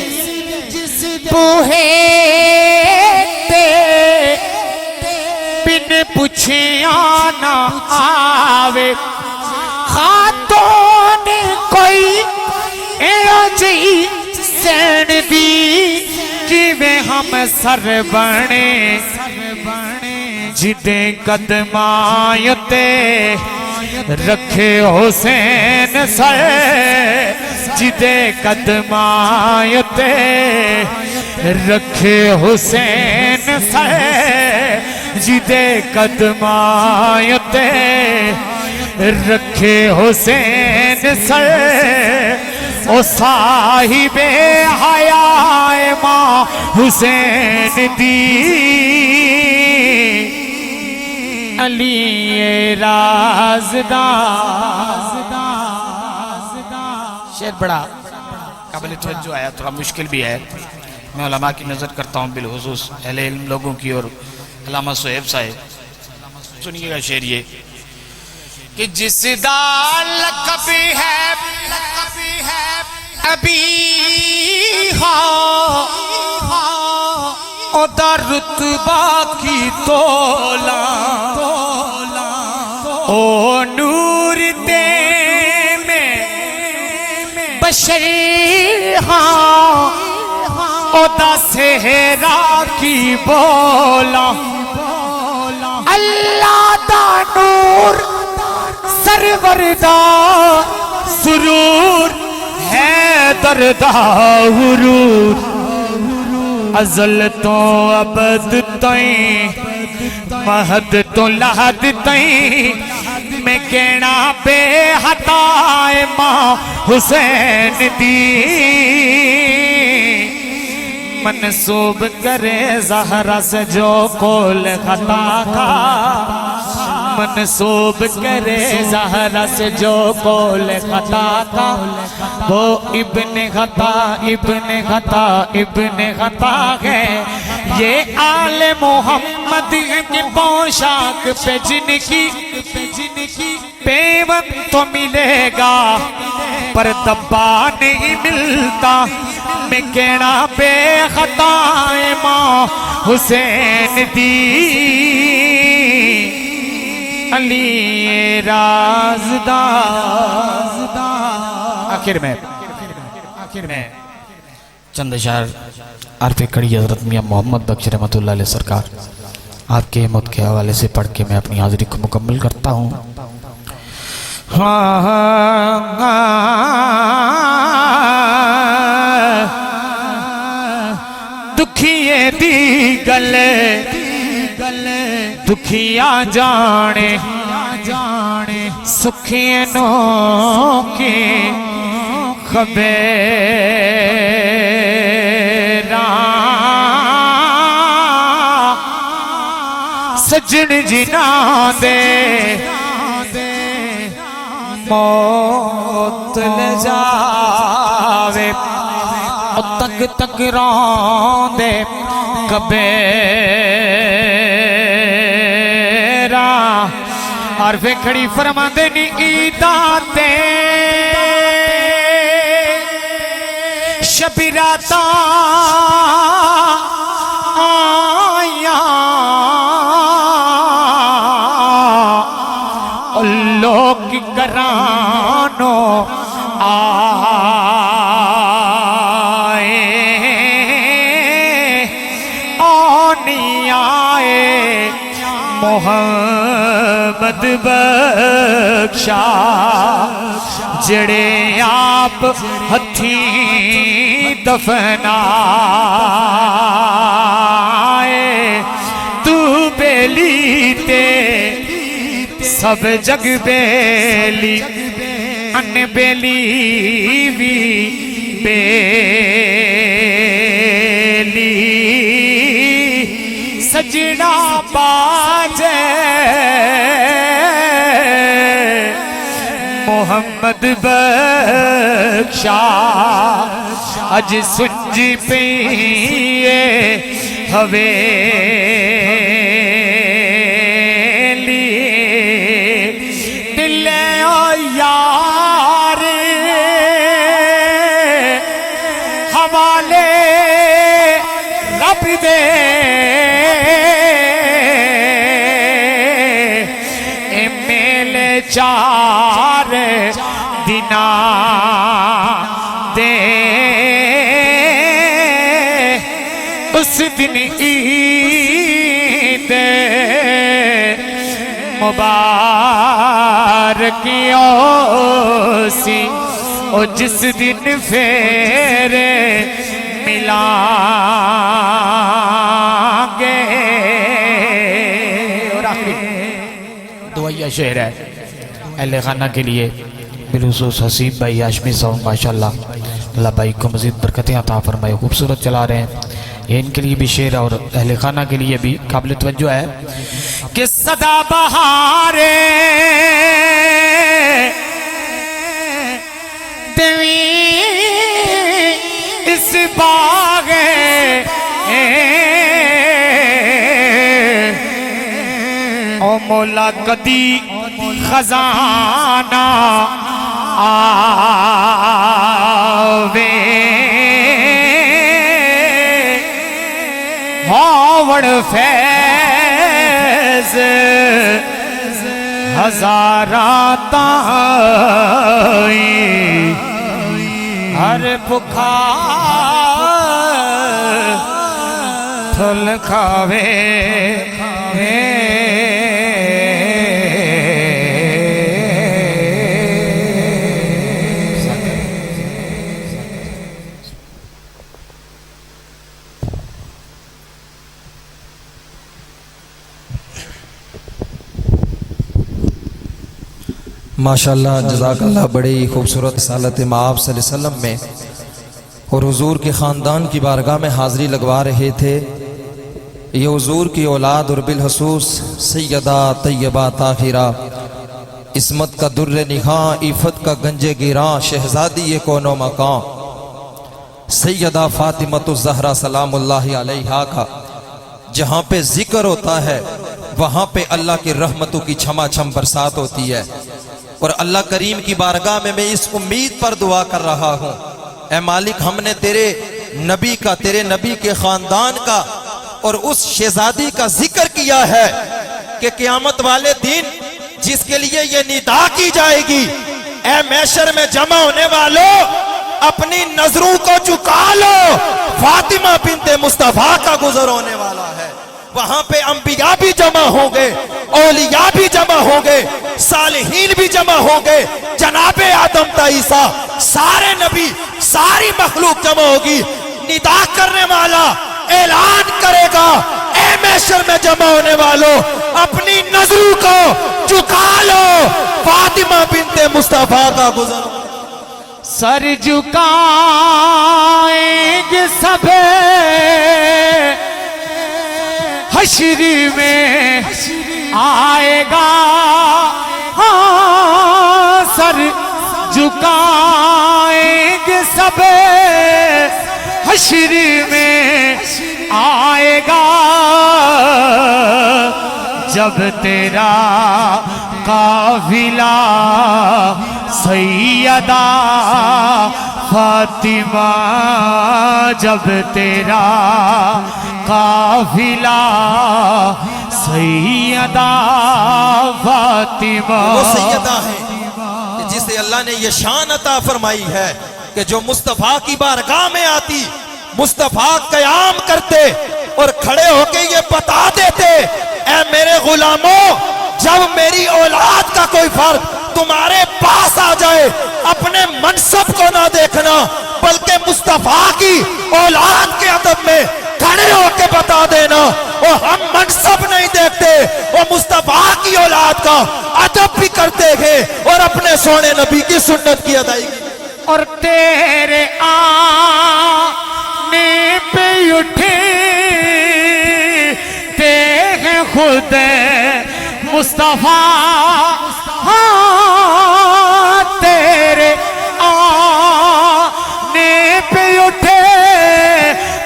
بوہے تے بن پوچھے آنا آوے خاتون کوئی جی سین دی کیویں ہم سر بنے جدے قدماں تے رکھے حسین سر جدے قدماں تے رکھے حسین سر جدے قدماں تے رکھے حسین سر او صاحب حیا ماں حسین دی علی رازداں شعر بڑا قابل توجہ آیا تھوڑا مشکل بھی ہے میں علماء کی نظر کرتا ہوں بالخصوص اہل علم لوگوں کی اور علامہ صہیب صاحب سنیے گا شعر یہ کہ جس دا لقب ہے ابھی او دا رتبہ کی تولا او نور دے میں بشر او دا سہرا کی بولا اللہ دا نور سرور دا سرور ہے دردہ غرور ازل تو ابد تائیں مہد تو لحد تائیں میں کہنا بے حتائے ماں حسین دی منسوب کرے زہرہ سے جو کول خطا کا منسوب کرے زہرا سے جو قول خطا کا وہ ابن خطا ہے یہ آل محمد کی پوشاک پہ جن کی پیوند تو ملے گا پر دبا نہیں ملتا میں کہنا بے خطا ماں حسین دی علی رازدار آخر میں چند اشعار عرف کڑی حضرت میاں محمد بخش رحمت اللہ علیہ سرکار آپ کے موت کے حوالے سے پڑھ کے میں اپنی حاضری کو مکمل کرتا ہوں. دکھیے دی گلے دکھیا جانے سکھیے نو کی خبیراں سجن جنا دے موت لے جاوے تک تک رون دے کبیراں عرف کھڑی فرماندے نی ایداتے شبیراتا آیاں لوگ کرانو آئے آنی آئے محمد بخشا جڑے آپ ہتھی دفنائے تو بیلی تے سب جگ بیلی ان بیلی بھی بیلی سجنا باجے محمد بخشا اج سنجی پیئے حویلی دلے او یار حوالے رب دے اے میلے چار دنا دے اس دن عید مبارکیوں سی اور جس دن پھیرے ملائیں گے. اور آخری دعائیہ شعر ہے اہل خانہ کے لیے بالخصوص حسیب بھائی ہاشمی صاحب ماشاءاللہ اللہ بھائی کو مزید برکتیں عطا فرمائے خوبصورت چلا رہے ہیں. یہ ان کے لیے بھی شعر اور اہل خانہ کے لیے بھی قابل توجہ ہے کہ صدا بہارے دوی اس باغ او مولا کدی خزانہ آوے ہاوڑ فیض ہزارات آئی ہر بخار تھل کھاوے ماشاءاللہ جزاک اللہ. بڑی خوبصورت رسالت مآب صلی اللہ علیہ وسلم میں اور حضور کے خاندان کی بارگاہ میں حاضری لگوا رہے تھے. یہ حضور کی اولاد اور بالخصوص سیدہ طیبہ طاہرہ، عصمت کا در نہاں، عفت کا گنج گراں، شہزادی کون و مکان، سیدہ فاطمۃ الزہرا سلام اللہ علیہا کا جہاں پہ ذکر ہوتا ہے وہاں پہ اللہ کی رحمتوں کی چھما چھم برسات ہوتی ہے۔ اور اللہ کریم کی بارگاہ میں اس امید پر دعا کر رہا ہوں، اے مالک، ہم نے تیرے نبی کا، تیرے نبی کے خاندان کا اور اس شہزادی کا ذکر کیا ہے کہ قیامت والے دن جس کے لیے یہ ندا کی جائے گی، اے محشر میں جمع ہونے والوں اپنی نظروں کو جھکا لو، فاطمہ بنت مصطفیٰ کا گزر ہونے والا ہے۔ وہاں پہ انبیاء بھی جمع ہوں گے، اولیاء بھی جمع ہوں گے، صالحین بھی جمع ہوں گے، جناب آدم تا عیسیٰ، سارے نبی، ساری مخلوق جمع ہوگی۔ ندا کرنے والا اعلان کرے گا، اے محشر میں جمع ہونے والوں اپنی نظروں کو جھکا لو، فاطمہ بنت مصطفیٰ کا گزر۔ سر جھکائیں گے سب حشر میں آئے گا، ہاں سر جھکائیں گے سب حشر میں آئے گا، جب تیرا قافلہ سیدہ فاطمہ، جب تیرا قافلہ سیدہ فاطمہ۔ وہ سیدہ ہے کہ جسے اللہ نے یہ شان عطا فرمائی ہے کہ جو مصطفیٰ کی بارگاہ میں آتی، مصطفیٰ قیام کرتے اور کھڑے ہو کے یہ بتا دیتے، اے میرے غلاموں، جب میری اولاد کا کوئی فرد تمہارے پاس آ جائے، اپنے منصب کو نہ دیکھنا بلکہ مصطفیٰ کی اولاد کے ادب میں کھڑے ہو کے بتا دینا، اور ہم منصب نہیں دیکھتے، وہ مصطفیٰ کی اولاد کا ادب بھی کرتے ہیں اور اپنے سونے نبی کی سنت کی ادائیگی۔ اور تیرے آنے پہ اٹھے تے ہیں خود مصطفیٰ، ہاں تیرے آنے پہ اٹھے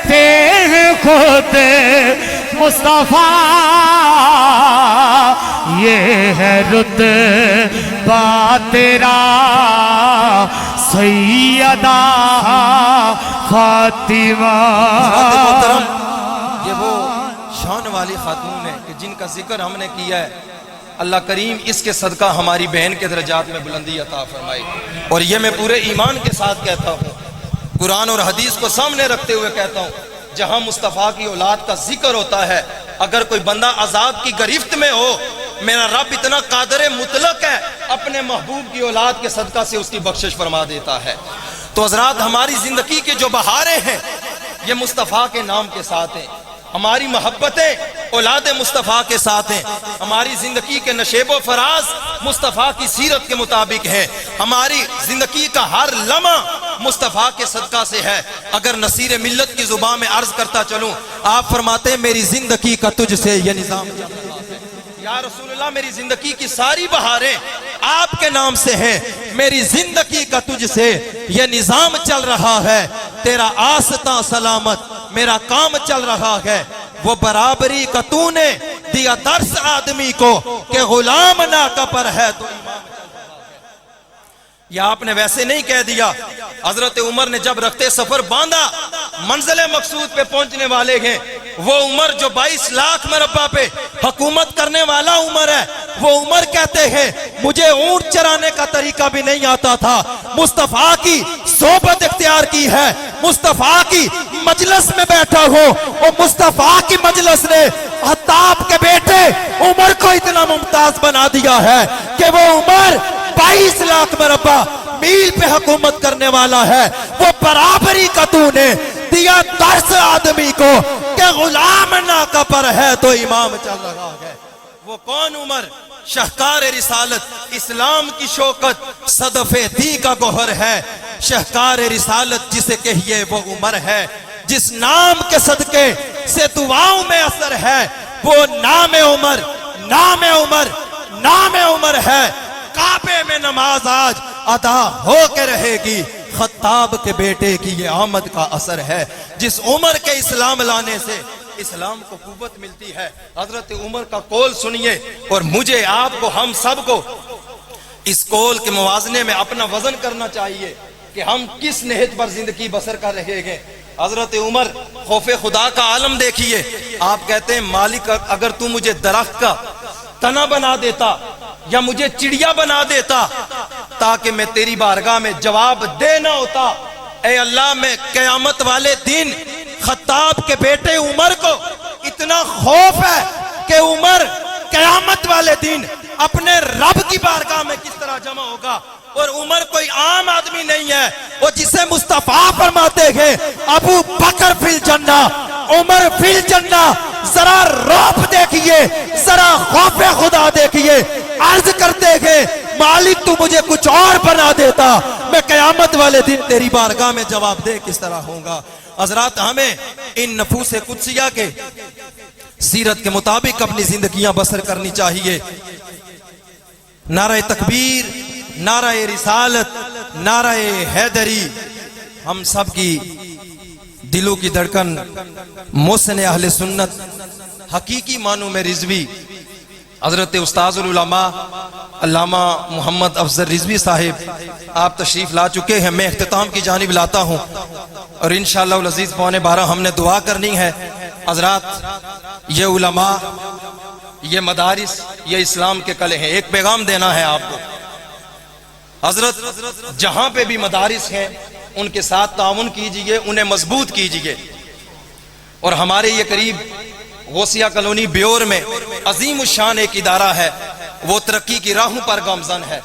تے ہیں خود مصطفیٰ، یہ ہے رتبہ تیرا سیدہ فاطمہ۔ محترم، یہ وہ شان والی خاتون ہے کہ جن کا ذکر ہم نے کیا ہے، اللہ کریم اس کے صدقہ ہماری بہن کے درجات میں بلندی عطا فرمائے۔ اور یہ میں پورے ایمان کے ساتھ کہتا ہوں، قرآن اور حدیث کو سامنے رکھتے ہوئے کہتا ہوں، جہاں مصطفیٰ کی اولاد کا ذکر ہوتا ہے، اگر کوئی بندہ عذاب کی گرفت میں ہو، میرا رب اتنا قادر مطلق ہے، اپنے محبوب کی اولاد کے صدقہ سے اس کی بخشش فرما دیتا ہے۔ تو حضرات، ہماری زندگی کے جو بہاریں ہیں یہ مصطفیٰ کے نام کے ساتھ ہیں، ہماری محبتیں اولاد مصطفیٰ کے ساتھ ہیں، ہماری زندگی کے نشیب و فراز مصطفیٰ کی سیرت کے مطابق ہیں، ہماری زندگی کا ہر لمحہ مصطفیٰ کے صدقہ سے ہے۔ اگر نصیر ملت کی زبان میں عرض کرتا چلوں، آپ فرماتے ہیں میری زندگی کا تجھ سے یہ نظام، یا رسول اللہ میری زندگی کی ساری بہاریں آپ کے نام سے ہیں، میری زندگی کا تجھ سے یہ نظام چل رہا ہے، تیرا آستاں سلامت میرا کام چل رہا ہے، وہ برابری کا تو نے دیا درس آدمی کو کہ غلام ناکہ پر ہے تو امام۔ یا آپ نے ویسے نہیں کہہ دیا، حضرت عمر نے جب رخت سفر باندھا، منزل مقصود پہ پہنچنے والے ہیں، وہ عمر جو 22 لاکھ مربع پہ حکومت کرنے والا عمر ہے، وہ عمر کہتے ہیں مجھے اونٹ چرانے کا طریقہ بھی نہیں آتا تھا، مصطفیٰ کی صحبت اختیار کی ہے، مصطفیٰ کی مجلس میں بیٹھا ہو، اور مصطفیٰ کی مجلس نے خطاب کے بیٹے عمر کو اتنا ممتاز بنا دیا ہے کہ وہ عمر 22 لاکھ مربع میل پہ حکومت کرنے والا ہے، وہ برابری کا تو نے دیا درس آدمی کو کہ غلام ناکہ پر ہے تو امام چل رہا ہے۔ وہ کون عمر؟ شہکار رسالت، اسلام کی شوکت، صدف دی کا گوہر ہے، شہکار رسالت جسے کہیے وہ عمر ہے، جس نام کے صدقے سے دعاؤں میں اثر ہے، وہ نام عمر، نام عمر، نام عمر ہے۔ کعبے میں نماز آج ادا ہو کے رہے گی، خطاب کے بیٹے کی یہ آمد کا اثر ہے۔ جس عمر کے اسلام لانے سے اسلام کو قوت ملتی ہے، حضرت عمر کا قول سنیے، اور مجھے، آپ کو، ہم سب کو اس قول کے موازنے میں اپنا وزن کرنا چاہیے کہ ہم کس نہج پر زندگی بسر کر رہے ہیں۔ حضرت عمر خوف خدا کا عالم دیکھیے، آپ کہتے ہیں مالک اگر تو مجھے درخت کا تنا بنا دیتا یا مجھے چڑیا بنا دیتا تاکہ میں تیری بارگاہ میں جواب دے نہ ہوتا، اے اللہ میں قیامت والے دن خطاب کے بیٹے عمر کو اتنا خوف ہے کہ عمر قیامت والے دن اپنے رب کی بارگاہ میں کس طرح جمع ہوگا۔ اور عمر کوئی عام آدمی نہیں ہے، وہ جسے مصطفیٰ فرماتے ہیں ابو بکر فی الجنہ، عمر فی الجنہ۔ ذرا رعب دیکھیے، ذرا خوف خدا دیکھیے، عرض کرتے ہیں مالک تو مجھے کچھ اور بنا دیتا، میں قیامت والے دن تیری بارگاہ میں جواب دے کس طرح ہوں گا۔ حضرات ہمیں ان نفوس قدسیہ کے سیرت کے مطابق اپنی زندگیاں بسر کرنی چاہیے۔ نعرہ تکبیر، نعرہ رسالت، نعرہ حیدری ہم سب کی دلوں کی دھڑکن، محسن اہل سنت، حقیقی معنوں میں رضوی حضرت استاذ العلماء علامہ محمد افضل رضوی صاحب آپ تشریف لا چکے ہیں۔ میں اختتام کی جانب لاتا ہوں اور انشاءاللہ العزیز 11:15 ہم نے دعا کرنی ہے۔ حضرات یہ علماء، یہ مدارس، یہ اسلام کے کلے ہیں۔ ایک پیغام دینا ہے آپ کو، حضرت جہاں پہ بھی مدارس ہیں ان کے ساتھ تعاون کیجئے، انہیں مضبوط کیجئے۔ اور ہمارے یہ قریب غوثیہ کالونی بیور میں عظیم الشان ایک ادارہ ہے، وہ ترقی کی راہوں پر گامزن ہے۔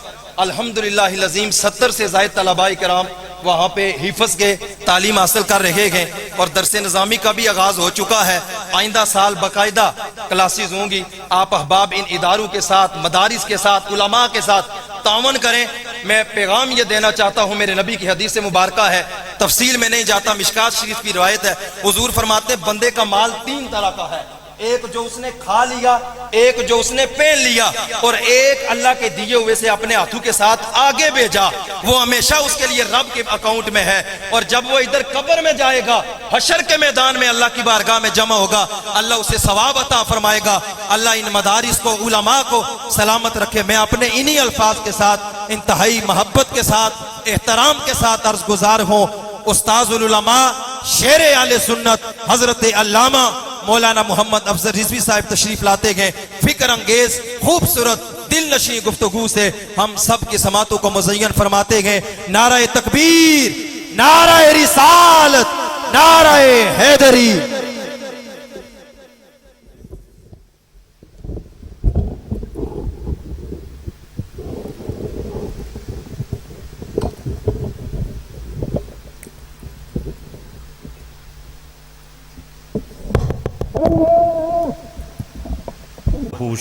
الحمدللہ العظیم 70 سے زائد طلباء کرام وہاں پہ حفظ کے تعلیم حاصل کر رہے ہیں اور درس نظامی کا بھی آغاز ہو چکا ہے۔ آئندہ سال باقاعدہ کلاسز ہوں گی۔ آپ احباب ان اداروں کے ساتھ، مدارس کے ساتھ، علماء کے ساتھ تعاون کریں۔ میں پیغام یہ دینا چاہتا ہوں، میرے نبی کی حدیث مبارکہ ہے، تفصیل میں نہیں جاتا، مشکات شریف کی روایت ہے، حضور فرماتے ہیں بندے کا مال 3 طرح کا ہے، ایک جو اس نے کھا لیا، ایک جو اس نے پہن لیا، اور ایک اللہ کے دیے ہوئے سے اپنے ہاتھوں کے ساتھ آگے بھیجا، وہ ہمیشہ اس کے لیے رب کے اکاؤنٹ میں ہے۔ اور جب وہ ادھر قبر میں جائے گا، حشر کے میدان میں اللہ کی بارگاہ میں جمع ہوگا، اللہ اسے ثواب عطا فرمائے گا۔ اللہ ان مدارس کو، علماء کو سلامت رکھے۔ میں اپنے انہی الفاظ کے ساتھ انتہائی محبت کے ساتھ، احترام کے ساتھ عرض گزار ہوں، استاذ العلماء، شیر اہل سنت حضرت علامہ مولانا محمد افضل رضوی صاحب تشریف لاتے گئے۔ فکر انگیز، خوبصورت، دل نشیں گفتگو سے ہم سب کی سماعتوں کو مزین فرماتے گئے۔ نعرہ تکبیر، نعرہ رسالت، نعرہ حیدری۔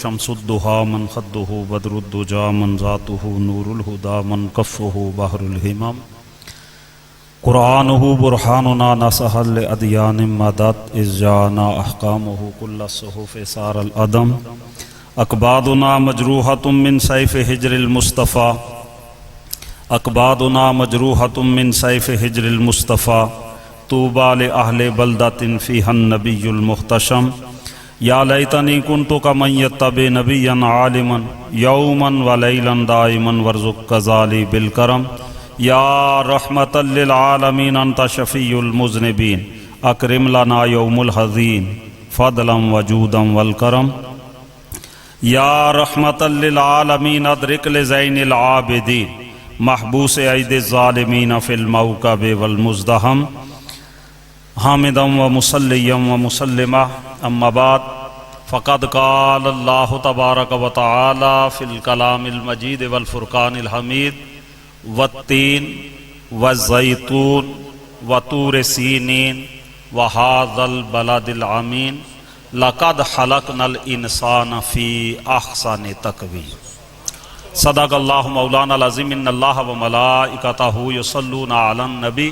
شمس الضحى من خده بدر الدجى من ذاته نور الهدى من كفه بحر الهمم قرآنه برهاننا نصح لأديان مدت إذ جاءنا أحكامه كل الصحف سار الأدم أكبادنا مجروحة من سيف هجر المصطفى أكبادنا مجروحة من سيف هجر المصطفى طوبى لأهل بلدة فيها النبي المحتشم یا لیتنی کنت کمن یتبع نبیا عالما یوما ولیلا دائما وارزق کذالی بالکرم یا رحمتا للعالمین انت شفیع المذنبین اکرم لنا یوم الحزین فضلا وجودا والکرم یا رحمتا للعالمین ادرک لزین العابدین محبوس عید الظالمین فی الموکب والمزدحم حامدا ومصلیا ومسلما اما بعد فقد قال اللہ تبارک و تعالی فی الکلام المجید والفرقان الحمید والتین والزیتون وطور سینین وہذا البلد الامین لقد خلقنا الانسان فی احسن تقویم صدق اللہ مولانا العظیم ان اللہ وملائکتہ یصلون علی النبی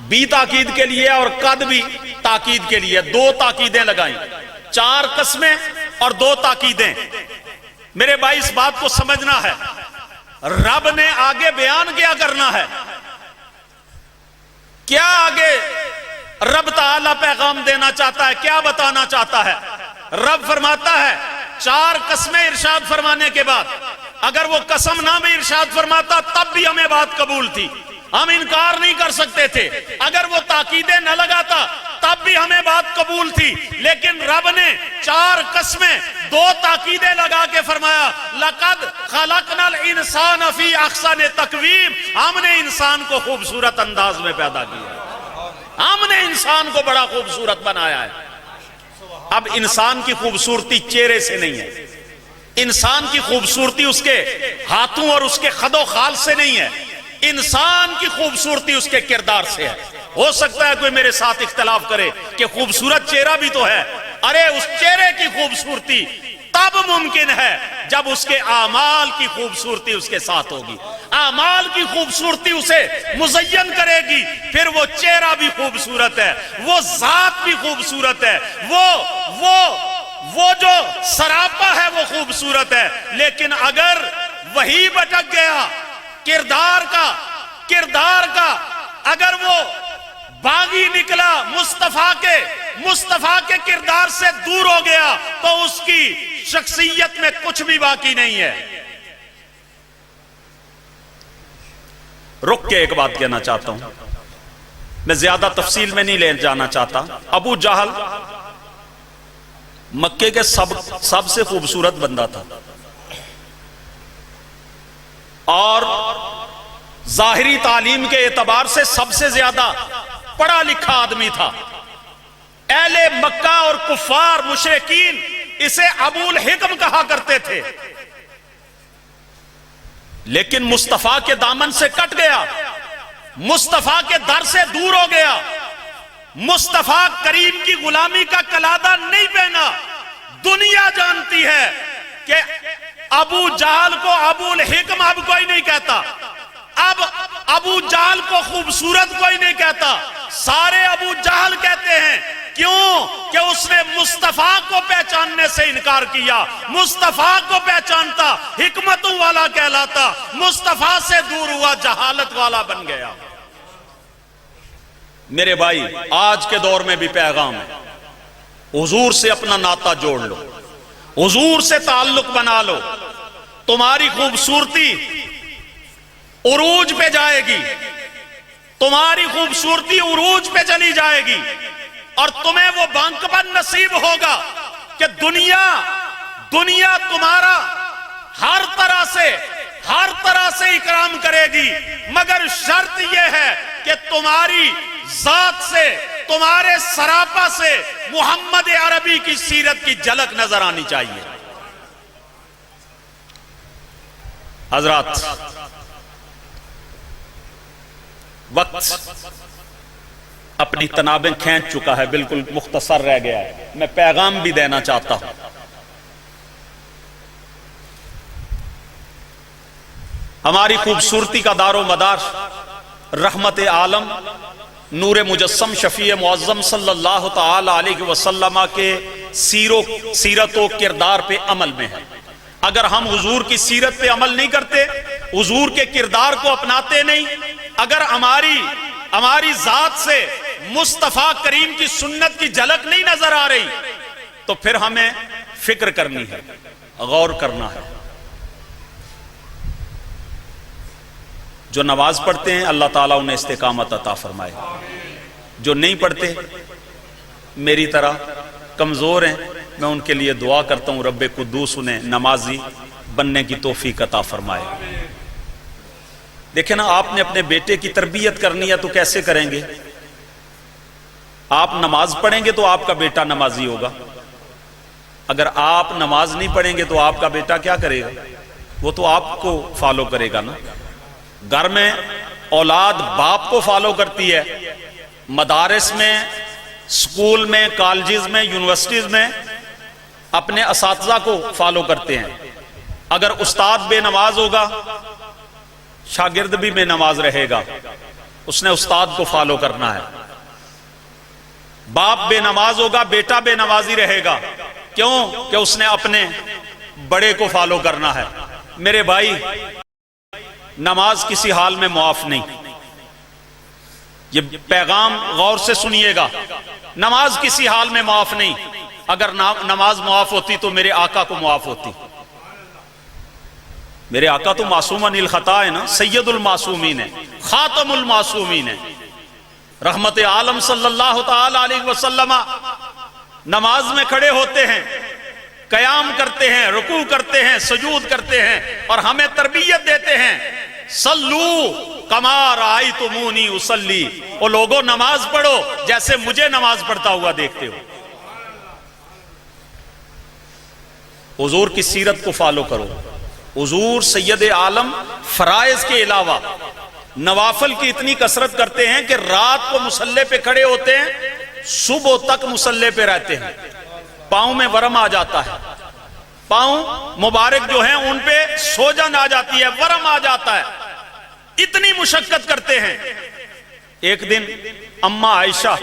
بی تاکید کے لیے اور قد بھی تاکید کے لیے، 2 تاکیدیں لگائیں، 4 قسمیں اور 2 تاکیدیں۔ میرے بھائی اس بات کو سمجھنا ہے، رب نے آگے بیان کیا کرنا ہے، کیا آگے رب تعالیٰ پیغام دینا چاہتا ہے، کیا بتانا چاہتا ہے۔ رب فرماتا ہے 4 قسمیں ارشاد فرمانے کے بعد، اگر وہ قسم نہ بھی ارشاد فرماتا تب بھی ہمیں بات قبول تھی، ہم انکار نہیں کر سکتے تھے، اگر وہ تاکیدیں نہ لگاتا تب بھی ہمیں بات قبول تھی، لیکن رب نے 4 قسمیں 2 تاکیدیں لگا کے فرمایا لَقَدْ خَلَقْنَا الْإِنسَانَ فِي أَحْسَنِ تَقْوِيمٍ، ہم نے انسان کو خوبصورت انداز میں پیدا کیا، ہم نے انسان کو بڑا خوبصورت بنایا ہے۔ اب انسان کی خوبصورتی چہرے سے نہیں ہے، انسان کی خوبصورتی اس کے ہاتھوں اور اس کے خد و خال سے نہیں ہے، انسان کی خوبصورتی اس کے کردار سے ہے۔ ہو سکتا ہے کوئی میرے ساتھ اختلاف کرے کہ خوبصورت چہرہ بھی تو ہے، ارے اس چہرے کی خوبصورتی تب ممکن ہے جب اس کے اعمال کی خوبصورتی اس کے ساتھ ہوگی، اعمال کی خوبصورتی اسے مزین کرے گی، پھر وہ چہرہ بھی خوبصورت ہے، وہ ذات بھی خوبصورت ہے، وہ جو سراپا ہے وہ خوبصورت ہے۔ لیکن اگر وہی بٹک گیا کردار کا اگر وہ باغی نکلا، مصطفیٰ کے کردار سے دور ہو گیا تو اس کی شخصیت میں کچھ بھی باقی نہیں ہے۔ رک کے ایک بات کہنا چاہتا ہوں، میں زیادہ تفصیل میں نہیں لے جانا چاہتا۔ ابو جہل مکے کے سب سے خوبصورت بندہ تھا اور ظاہری تعلیم کے اعتبار سے سب سے زیادہ پڑھا لکھا آدمی تھا۔ اہل مکہ اور کفار مشرکین اسے ابو الحکم کہا کرتے تھے، لیکن مصطفیٰ کے دامن سے کٹ گیا، مصطفیٰ کے در سے دور ہو گیا، مصطفیٰ کریم کی غلامی کا قلادہ نہیں پہنا۔ دنیا جانتی ہے کہ ابو جہل کو ابو الحکم اب کوئی نہیں کہتا، اب ابو جہل کو خوبصورت کوئی نہیں کہتا، سارے ابو جہل کہتے ہیں۔ کیوں؟ کہ اس نے مصطفیٰ کو پہچاننے سے انکار کیا، مصطفیٰ کو پہچانتا حکمتوں والا کہلاتا، مصطفیٰ سے دور ہوا جہالت والا بن گیا۔ میرے بھائی آج کے دور میں بھی پیغام ہے، حضور سے اپنا ناطہ جوڑ لو، حضور سے تعلق بنا لو، تمہاری خوبصورتی عروج پہ جائے گی، تمہاری خوبصورتی عروج پہ چلی جائے گی، اور تمہیں وہ بانکپن نصیب ہوگا کہ دنیا تمہارا ہر طرح سے اکرام کرے گی، مگر شرط یہ ہے کہ تمہاری ذات سے، تمہارے سراپا سے محمد عربی کی سیرت کی جھلک نظر آنی چاہیے۔ حضرات وقت اپنی تنابیں کھینچ چکا ہے، بالکل مختصر رہ گیا ہے، میں پیغام بھی دینا چاہتا ہوں۔ ہماری خوبصورتی کا دار و مدار رحمت عالم نور مجسم شفیع معظم صلی اللہ تعالی علیہ وسلم کے سیرت و کردار پہ عمل میں ہے۔ اگر ہم حضور کی سیرت پہ عمل نہیں کرتے، حضور کے کردار کو اپناتے نہیں، اگر ہماری ذات سے مصطفیٰ کریم کی سنت کی جھلک نہیں نظر آ رہی، تو پھر ہمیں فکر کرنی ہے، غور کرنا ہے۔ جو نماز پڑھتے ہیں اللہ تعالیٰ انہیں استقامت عطا فرمائے، جو نہیں پڑھتے میری طرح کمزور ہیں، میں ان کے لیے دعا کرتا ہوں رب قدوس انہیں نمازی بننے کی توفیق عطا فرمائے۔ دیکھیں نا، آپ نے اپنے بیٹے کی تربیت کرنی ہے تو کیسے کریں گے؟ آپ نماز پڑھیں گے تو آپ کا بیٹا نمازی ہوگا، اگر آپ نماز نہیں پڑھیں گے تو آپ کا بیٹا کیا کرے گا؟ وہ تو آپ کو فالو کرے گا نا۔ گھر میں اولاد باپ کو فالو کرتی ہے، مدارس میں، سکول میں، کالجز میں، یونیورسٹیز میں اپنے اساتذہ کو فالو کرتے ہیں۔ اگر استاد بے نماز ہوگا، شاگرد بھی بے نماز رہے گا۔ اس نے استاد کو فالو کرنا ہے. باپ بے نماز ہوگا، بیٹا بے نمازی رہے گا. کیوں؟ کہ اس نے اپنے بڑے کو فالو کرنا ہے. میرے بھائی، نماز کسی حال میں معاف نہیں. یہ پیغام غور سے سنیے گا. نماز کسی حال میں معاف نہیں. اگر نماز معاف ہوتی تو میرے آقا کو معاف ہوتی. میرے آقا تو معصوم عن الخطا ہے نا، سید المعصومین ہے، خاتم المعصومین ہے، رحمت عالم صلی اللہ تعالی علیہ وسلم. نماز میں کھڑے ہوتے ہیں، قیام کرتے ہیں، رکوع کرتے ہیں، سجود کرتے ہیں، اور ہمیں تربیت دیتے ہیں، صلو کما رأیتمونی اصلی. او لوگوں، نماز پڑھو جیسے مجھے نماز پڑھتا ہوا دیکھتے ہو. حضور کی سیرت کو فالو کرو. حضور سید عالم فرائض کے علاوہ نوافل کی اتنی کثرت کرتے ہیں کہ رات کو مصلی پہ کھڑے ہوتے ہیں، صبح تک مصلی پہ رہتے ہیں. پاؤں میں ورم آ جاتا ہے، پاؤں مبارک جو ہیں ان پہ سوجن آ جاتی ہے، ورم آ جاتا ہے. اتنی مشقت کرتے ہیں. ایک دن اماں عائشہ،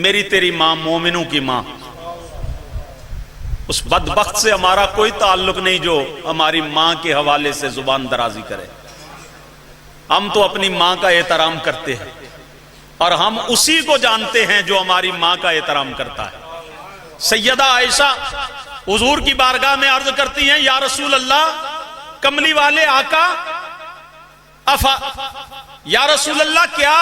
میری تیری ماں، مومنوں کی ماں، اس بدبخت سے ہمارا کوئی تعلق نہیں جو ہماری ماں کے حوالے سے زبان درازی کرے. ہم تو اپنی ماں کا احترام کرتے ہیں، اور ہم اسی کو جانتے ہیں جو ہماری ماں کا احترام کرتا ہے. سیدہ عائشہ حضور کی بارگاہ میں عرض کرتی ہیں، یا رسول اللہ، کملی والے آقا، یا رسول اللہ، کیا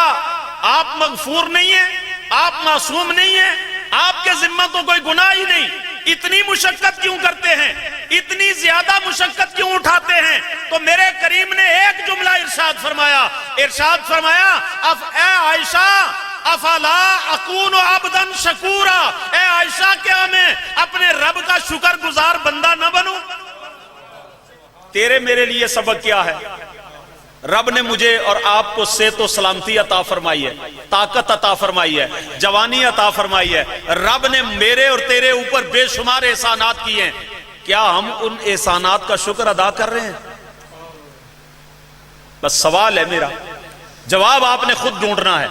آپ مغفور نہیں ہیں؟ آپ معصوم نہیں ہیں؟ آپ کے ذمہ تو کوئی گناہ ہی نہیں. اتنی مشقت کیوں کرتے ہیں؟ اتنی زیادہ مشقت کیوں اٹھاتے ہیں؟ تو میرے کریم نے ایک جملہ ارشاد فرمایا، اے عائشہ، افلا اکون عبدا شکورا. اے عائشہ، کیا میں اپنے رب کا شکر گزار بندہ نہ بنوں؟ تیرے میرے لیے سبق کیا ہے؟ رب نے مجھے اور آپ کو صحت و سلامتی عطا فرمائی ہے، طاقت عطا فرمائی ہے، جوانی عطا فرمائی ہے. رب نے میرے اور تیرے اوپر بے شمار احسانات کیے ہیں. کیا ہم ان احسانات کا شکر ادا کر رہے ہیں؟ بس سوال ہے میرا، جواب آپ نے خود ڈھونڈنا ہے.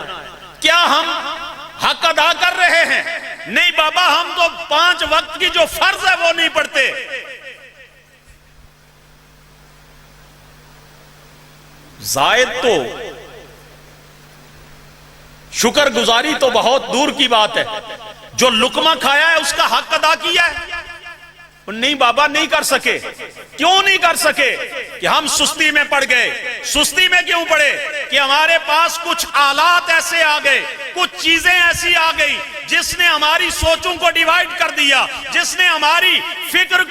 کیا ہم حق ادا کر رہے ہیں؟ نہیں بابا، ہم تو 5 وقت کی جو فرض ہے وہ نہیں پڑھتے. زائد تو شکر گزاری تو بہت دور کی بات ہے. جو لقمہ کھایا ہے اس کا حق ادا کیا ہے؟ نہیں بابا، نہیں کر سکے. کیوں نہیں کر سکے؟ کہ ہم سستی میں پڑ گئے. سستی میں کیوں پڑے؟ کہ ہمارے پاس کچھ آلات ایسے آ گئے، کچھ چیزیں ایسی آ گئی جس نے ہماری سوچوں کو ڈیوائیڈ کر دیا، جس نے ہماری فکر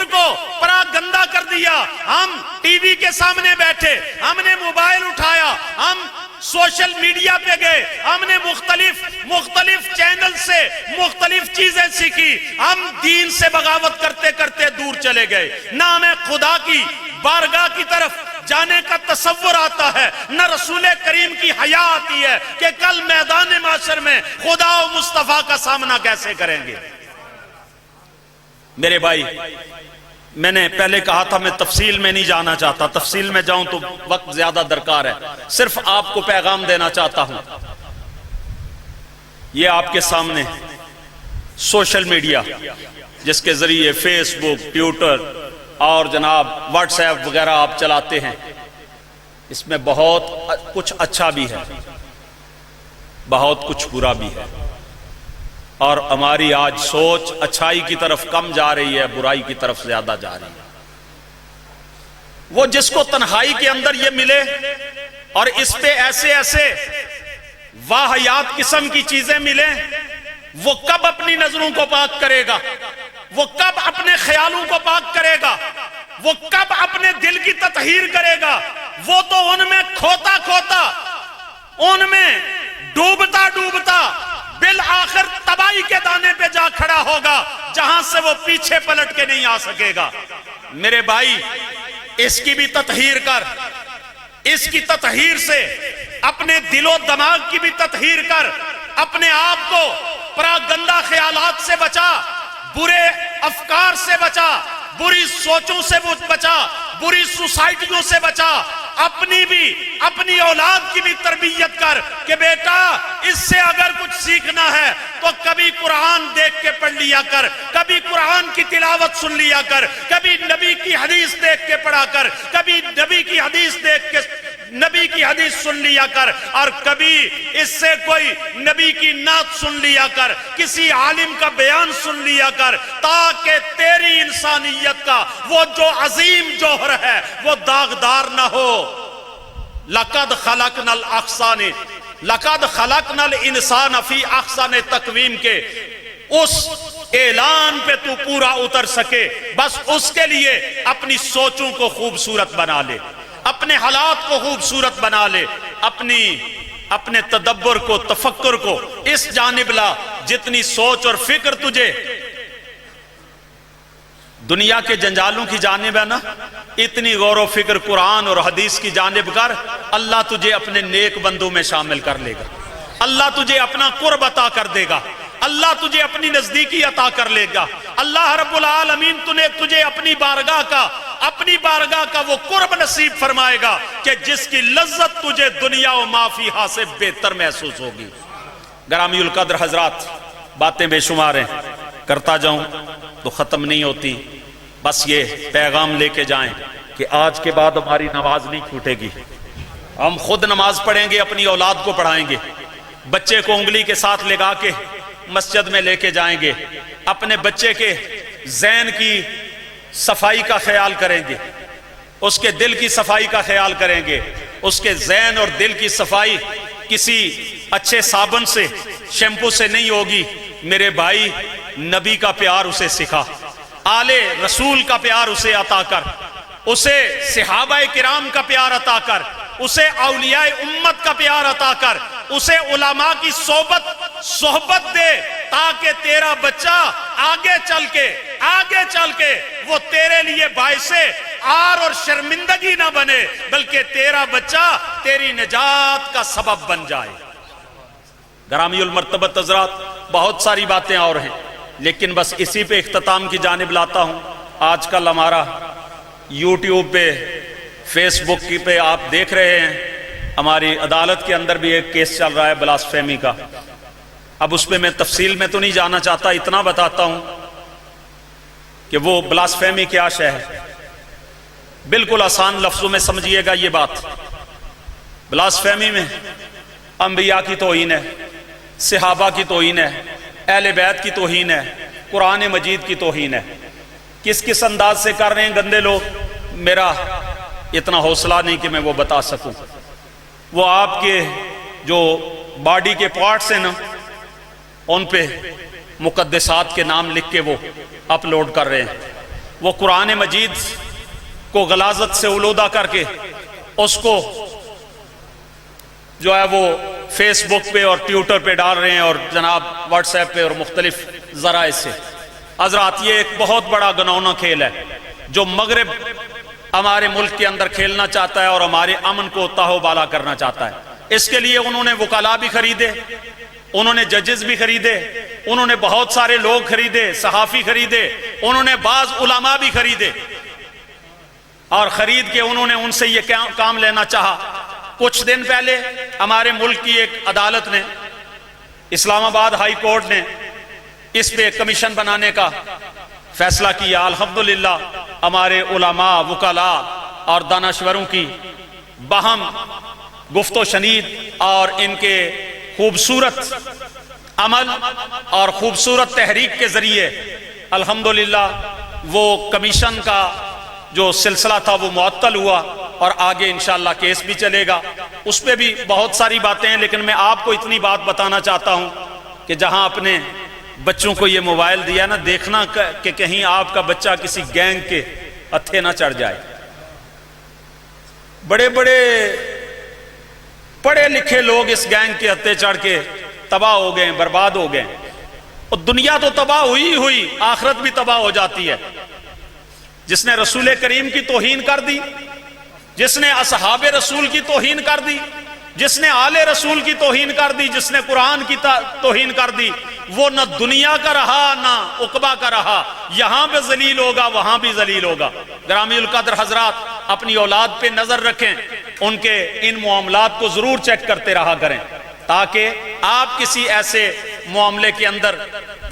کو پرا گندا کر دیا. ہم ٹی وی کے سامنے بیٹھے، ہم نے موبائل اٹھایا، ہم سوشل میڈیا پہ گئے، ہم نے مختلف چینل سے مختلف چیزیں سیکھی. ہم دین سے بغاوت کرتے کرتے دور چلے گئے. نہ ہمیں خدا کی بارگاہ کی طرف جانے کا تصور آتا ہے، نہ رسول کریم کی حیا آتی ہے کہ کل میدان معاشر میں خدا و مصطفیٰ کا سامنا کیسے کریں گے. میرے بھائی، میں نے پہلے کہا تھا میں تفصیل میں نہیں جانا چاہتا، تفصیل میں جاؤں تو وقت زیادہ درکار ہے. صرف آپ کو پیغام دینا چاہتا ہوں. یہ آپ کے سامنے سوشل میڈیا، جس کے ذریعے فیس بک، ٹویٹر اور جناب واٹس ایپ وغیرہ آپ چلاتے ہیں، اس میں بہت کچھ اچھا بھی ہے، بہت کچھ برا بھی ہے. اور ہماری آج سوچ اچھائی کی طرف کم جا رہی ہے، برائی کی طرف زیادہ جا رہی ہے. وہ جس کو تنہائی کے اندر یہ ملے اور اس پہ ایسے واہیات قسم کی چیزیں ملیں، وہ کب اپنی نظروں کو پاک کرے گا؟ وہ کب اپنے خیالوں کو پاک کرے گا؟ وہ کب اپنے دل کی تطہیر کرے گا؟ وہ تو ان میں کھوتا ان میں ڈوبتا بالآخر تباہی کے دانے پہ جا کھڑا ہوگا، جہاں سے وہ پیچھے پلٹ کے نہیں آ سکے گا. میرے بھائی، اس کی بھی تطہیر کر، اس کی تطہیر سے اپنے دل و دماغ کی بھی تطہیر کر. اپنے آپ کو پراگندہ خیالات سے بچا، برے افکار سے بچا، بری سوچوں سے بچا، بری سوسائٹیوں سے بچا. اپنی بھی اپنی اولاد کی بھی تربیت کر کہ بیٹا اس سے اگر کچھ سیکھنا ہے تو کبھی قرآن دیکھ کے پڑھ لیا کر، کبھی قرآن کی تلاوت سن لیا کر، کبھی نبی کی حدیث دیکھ کے پڑھا کر، کبھی نبی کی حدیث دیکھ کے نبی کی حدیث سن لیا کر، اور کبھی اس سے کوئی نبی کی نعت سن لیا کر، کسی عالم کا بیان سن لیا کر، تاکہ تیری انسانیت کا وہ جو عظیم جوہر ہے وہ داغدار نہ ہو۔ لَقَدْ خَلَقْنَا الْأَحْسَانِ لَقَدْ خَلَقْنَا الْإِنسَانَ فِي أَحْسَنِ تَقْوِيمٍ کے اس اعلان پہ تو پورا اتر سکے، بس اس کے لیے اپنی سوچوں کو خوبصورت بنا لے، اپنے حالات کو خوبصورت بنا لے، اپنے تدبر کو، تفکر کو اس جانب لا، جتنی سوچ اور فکر تجھے دنیا کے جنجالوں کی جانب ہے نا، اتنی غور و فکر قرآن اور حدیث کی جانب کر، اللہ تجھے اپنے نیک بندوں میں شامل کر لے گا، اللہ تجھے اپنا قرب عطا کر دے گا، اللہ تجھے اپنی نزدیکی عطا کر لے گا، اللہ رب العالمین تجھے اپنی بارگاہ کا وہ قرب نصیب فرمائے گا کہ جس کی لذت تجھے دنیا و ما فیہا سے بہتر محسوس ہوگی۔ گرامی القدر حضرات، باتیں بے شمار ہیں، کرتا جاؤں تو ختم نہیں ہوتی، بس یہ پیغام لے کے جائیں کہ آج کے بعد ہماری نماز نہیں چھوٹے گی، ہم خود نماز پڑھیں گے، اپنی اولاد کو پڑھائیں گے، بچے کو انگلی کے ساتھ لگا کے مسجد میں لے کے جائیں گے، اپنے بچے کے ذہن کی صفائی کا خیال کریں گے، اس کے دل کی صفائی کا خیال کریں گے، اس کے ذہن اور دل کی صفائی کسی اچھے صابن سے، شیمپو سے نہیں ہوگی، میرے بھائی نبی کا پیار اسے سکھا، آل رسول کا پیار اسے عطا کر، اسے صحابہ کرام کا پیار عطا کر، اسے اولیاء امت کا پیار عطا کر، اسے علماء کی صحبت دے، تاکہ تیرا بچہ آگے چل کے وہ تیرے لیے باعث عار اور شرمندگی نہ بنے، بلکہ تیرا بچہ تیری نجات کا سبب بن جائے۔ گرامی المرتبت حضرات، بہت ساری باتیں اور ہیں، لیکن بس اسی پہ اختتام کی جانب لاتا ہوں۔ آج کل ہمارا یوٹیوب پہ، فیس بک پہ آپ دیکھ رہے ہیں، ہماری عدالت کے اندر بھی ایک کیس چل رہا ہے بلاسفیمی کا۔ اب اس پہ میں تفصیل میں تو نہیں جانا چاہتا، اتنا بتاتا ہوں کہ وہ بلاسفیمی کیا شے ہے، بالکل آسان لفظوں میں سمجھیے گا یہ بات۔ بلاسفیمی میں انبیاء کی توہین ہے، صحابہ کی توہین ہے، اہل بیت کی توہین ہے، قرآن مجید کی توہین ہے۔ کس انداز سے کر رہے ہیں گندے لوگ، میرا اتنا حوصلہ نہیں کہ میں وہ بتا سکوں۔ وہ آپ کے جو باڈی کے پارٹس ہیں نا، ان پہ مقدسات کے نام لکھ کے وہ اپلوڈ کر رہے ہیں۔ وہ قرآن مجید کو غلاظت سے آلودہ کر کے اس کو جو ہے وہ فیس بک پہ اور ٹویٹر پہ ڈال رہے ہیں، اور جناب واٹس ایپ پہ اور مختلف ذرائع سے۔ حضرات، یہ ایک بہت بڑا گنونا کھیل ہے جو مغرب ہمارے ملک کے اندر کھیلنا چاہتا ہے اور ہمارے امن کو تاہو بالا کرنا چاہتا ہے۔ اس کے لیے انہوں نے وکلاء بھی خریدے، انہوں نے ججز بھی خریدے، انہوں نے بہت سارے لوگ خریدے، صحافی خریدے، انہوں نے بعض علماء بھی خریدے، اور خرید کے انہوں نے ان سے یہ کام لینا چاہا۔ کچھ دن پہلے ہمارے ملک کی ایک عدالت نے، اسلام آباد ہائی کورٹ نے اس پہ کمیشن بنانے کا فیصلہ کیا۔ الحمدللہ ہمارے علماء، وکلاء اور دانشوروں کی باہم گفت و شنید اور ان کے خوبصورت عمل اور خوبصورت تحریک کے ذریعے الحمدللہ وہ کمیشن کا جو سلسلہ تھا وہ معطل ہوا، اور آگے انشاءاللہ کیس بھی چلے گا۔ اس پہ بھی بہت ساری باتیں ہیں، لیکن میں آپ کو اتنی بات بتانا چاہتا ہوں کہ جہاں اپنے بچوں کو یہ موبائل دیا نا، دیکھنا کہ کہیں آپ کا بچہ کسی گینگ کے ہتھے نہ چڑھ جائے۔ بڑے بڑے پڑھے لکھے لوگ اس گینگ کے ہتھے چڑھ کے تباہ ہو گئے، برباد ہو گئے، اور دنیا تو تباہ ہوئی، آخرت بھی تباہ ہو جاتی ہے۔ جس نے رسول کریم کی توہین کر دی، جس نے اصحاب رسول کی توہین کر دی، جس نے آل رسول کی توہین کر دی، جس نے قرآن کی توہین کر دی، وہ نہ دنیا کا رہا نہ عقبہ کا رہا، یہاں بھی ذلیل ہوگا، وہاں بھی ذلیل ہوگا۔ گرامی القدر حضرات، اپنی اولاد پہ نظر رکھیں، ان کے ان معاملات کو ضرور چیک کرتے رہا کریں، تاکہ آپ کسی ایسے معاملے کے اندر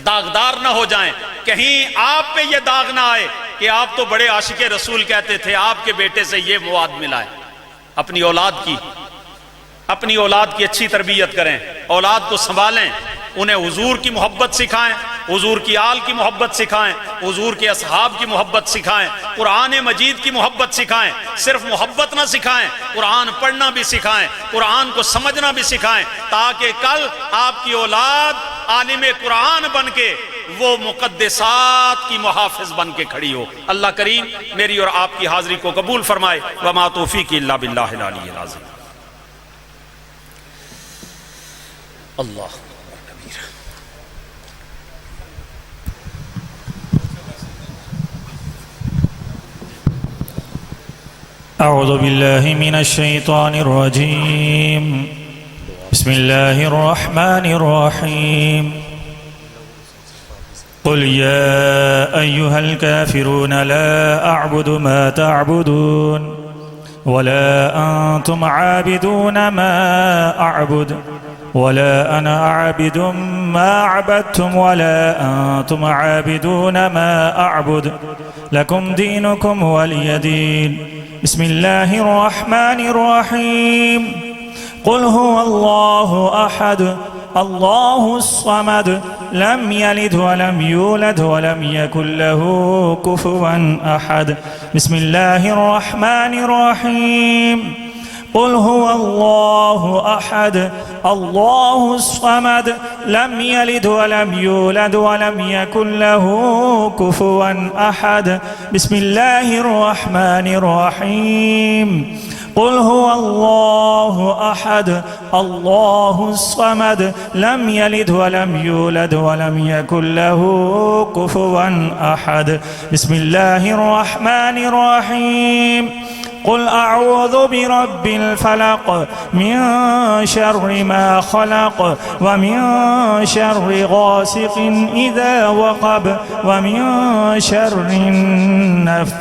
داغدار نہ ہو جائیں، کہیں آپ پہ یہ داغ نہ آئے کہ آپ تو بڑے عاشق رسول کہتے تھے، آپ کے بیٹے سے یہ مواد ملا ہے۔ اپنی اولاد کی اچھی تربیت کریں، اولاد کو سنبھالیں، انہیں حضور کی محبت سکھائیں، حضور کی آل کی محبت سکھائیں، حضور کے اصحاب کی محبت سکھائیں، قرآن مجید کی محبت سکھائیں۔ صرف محبت نہ سکھائیں، قرآن پڑھنا بھی سکھائیں، قرآن کو سمجھنا بھی سکھائیں، تاکہ کل آپ کی اولاد عالم قرآن بن کے وہ مقدسات کی محافظ بن کے کھڑی ہو۔ اللہ کریم میری اور آپ کی حاضری کو قبول فرمائے۔ وما توفیقی الا باللہ العلی العظیم۔ اللہ أعوذ بالله من الشيطان الرجيم بسم الله الرحمن الرحيم قل يا أيها الكافرون لا أعبد ما تعبدون ولا أنتم عابدون ما أعبد ولا أنا عابد ما عبدتم ولا أنتم عابدون ما أعبد لكم دينكم ولي دين بسم الله الرحمن الرحيم قل هو الله أحد الله الصمد لم يلد ولم يولد ولم يكن له كفوا أحد بسم الله الرحمن الرحيم قل هو الله أحد الله الصمد لم يلد ولم يولد ولم يكن له كفوا أحد بسم الله الرحمن الرحيم قل هو الله أحد الله الصمد لم يلد ولم يولد ولم يكن له كفوا أحد بسم الله الرحمن الرحيم قل أعوذ برب الفلق من شر ما خلق ومن شر غاسق إذا وقب ومن شر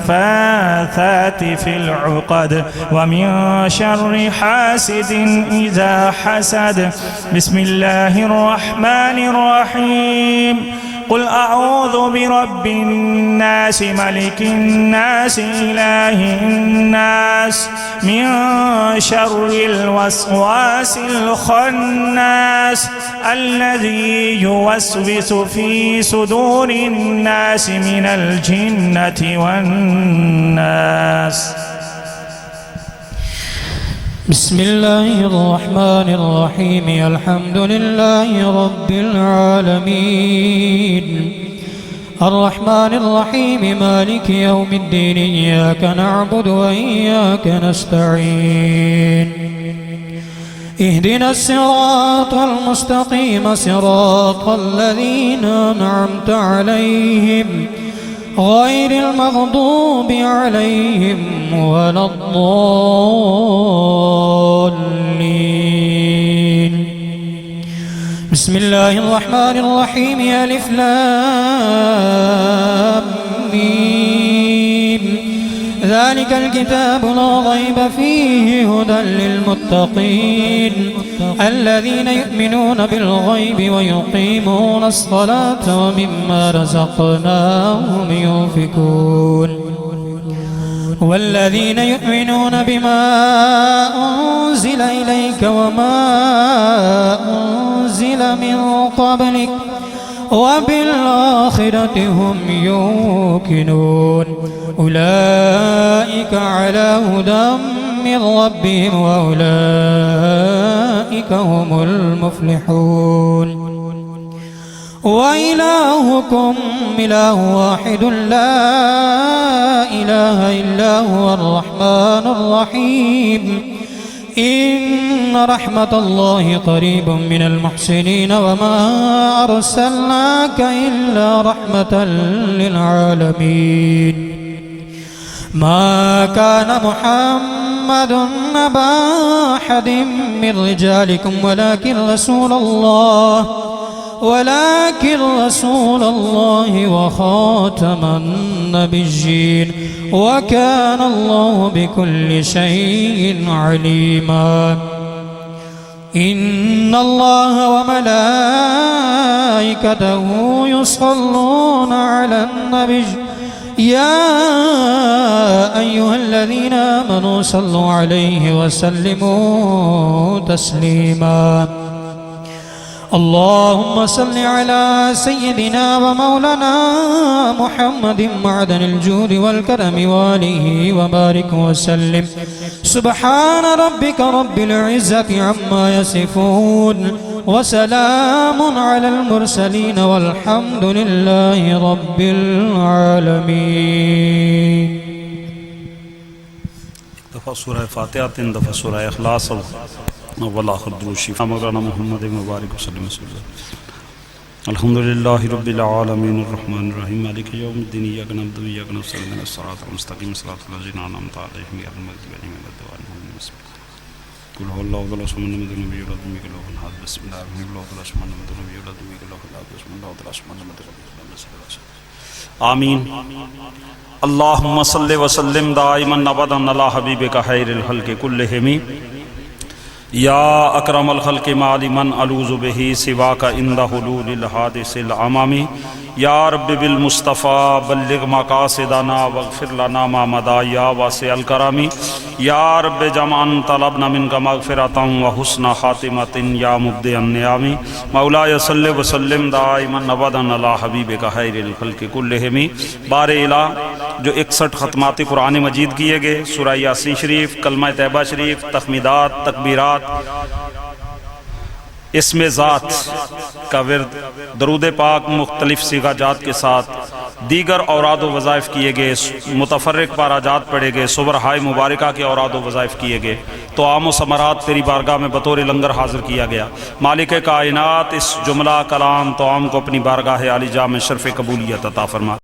النفاثات في العقد ومن شر حاسد إذا حسد بسم الله الرحمن الرحيم قل أعوذ برب الناس ملك الناس إله الناس من شر الوسواس الخناس الذي يوسوس في صدور الناس من الجنة والناس بسم الله الرحمن الرحيم الحمد لله رب العالمين الرحمن الرحيم مالك يوم الدين إياك نعبد وإياك نستعين اهدنا الصراط المستقيم صراط الذين أنعمت عليهم غير المغضوب عليهم ولا الضالين بسم الله الرحمن الرحيم ألف لام ميم ذلك الكتاب لا ريب فيه هدى للمتقين الذين يؤمنون بالغيب ويقيمون الصلاة ومما رزقناهم ينفقون والذين يؤمنون بما أنزل إليك وما أنزل من قبلك وبالآخرة هم يوقنون أولئك على هدى من ربهم وأولئك هم المفلحون وإلهكم إله واحد لا إله إلا هو الرحمن الرحيم إن رحمة الله قريب من المحسنين وما أرسلناك إلا رحمة للعالمين ما كان محمد أبا أحد من رجالكم ولكن رسول الله ولكن رسول الله وخاتم النبيين وكان الله بكل شيء عليما إن الله وملائكته يصلون على النبي يا أيها الذين آمنوا صلوا عليه وسلموا تسليما اللهم صل على سيدنا ومولانا محمد معدن الجود والكرم وآله وبارك وسلم سبحان ربك رب العزة عما يصفون وسلام على المرسلين والحمد لله رب العالمين. دفعہ سورہ فاتحہ 3 دفعہ سورہ اخلاص اول آخر درود شریف مولانا محمد مبارک وسلم الحمدللہ رب العالمین الرحمن الرحیم مالک یوم الدین ایاک نعبد و ایاک نستعین اهدنا الصراط المستقیم صراط الذین انعمت علیہم غیر المغضوب علیہم ولا الضالین قل هو الله احد الصمد لم يلد ولم يولد ولم يكن له كفوا احد بسم الله الرحمن الرحيم قل هو الله احد الصمد لم يلد ولم يولد ولم يكن له كفوا احد آمین. اللہم صلی وسلم دائما ابدا علی حبیبک خیر الخلق کلہم یا اکرم الخلق مع من الوذ بہ سواک عند حلول الحادث العمام یا رب بالمصطفیٰ بلغ مقاصدنا واغفر لنا ما مضى یا واسع الکرم یا رب جمعا طلبنا منك مغفرة وحسن خاتمة یا مبدع النعم مولاي صلی وسلم دائما ابدا علی حبیبک خیر الخلق کلہم. بار الہ جو 61 ختمات قرآن مجید کیے گئے، سورہ یاسین شریف، کلمہ طیبہ شریف، تحمیدات، تکبیرات، اسم ذات کا ورد، درود پاک مختلف صیغہ جات کے ساتھ، دیگر اوراد و وظائف کیے گئے، متفرق پاراجات پڑھے گئے، صبرہائے مبارکہ کے اوراد و وظائف کیے گئے، تو عام و ثمرات تیری بارگاہ میں بطور لنگر حاضر کیا گیا. مالک کائنات اس جملہ کلام تو عام کو اپنی بارگاہ عالی جاہ میں شرف قبولیت عطا فرما.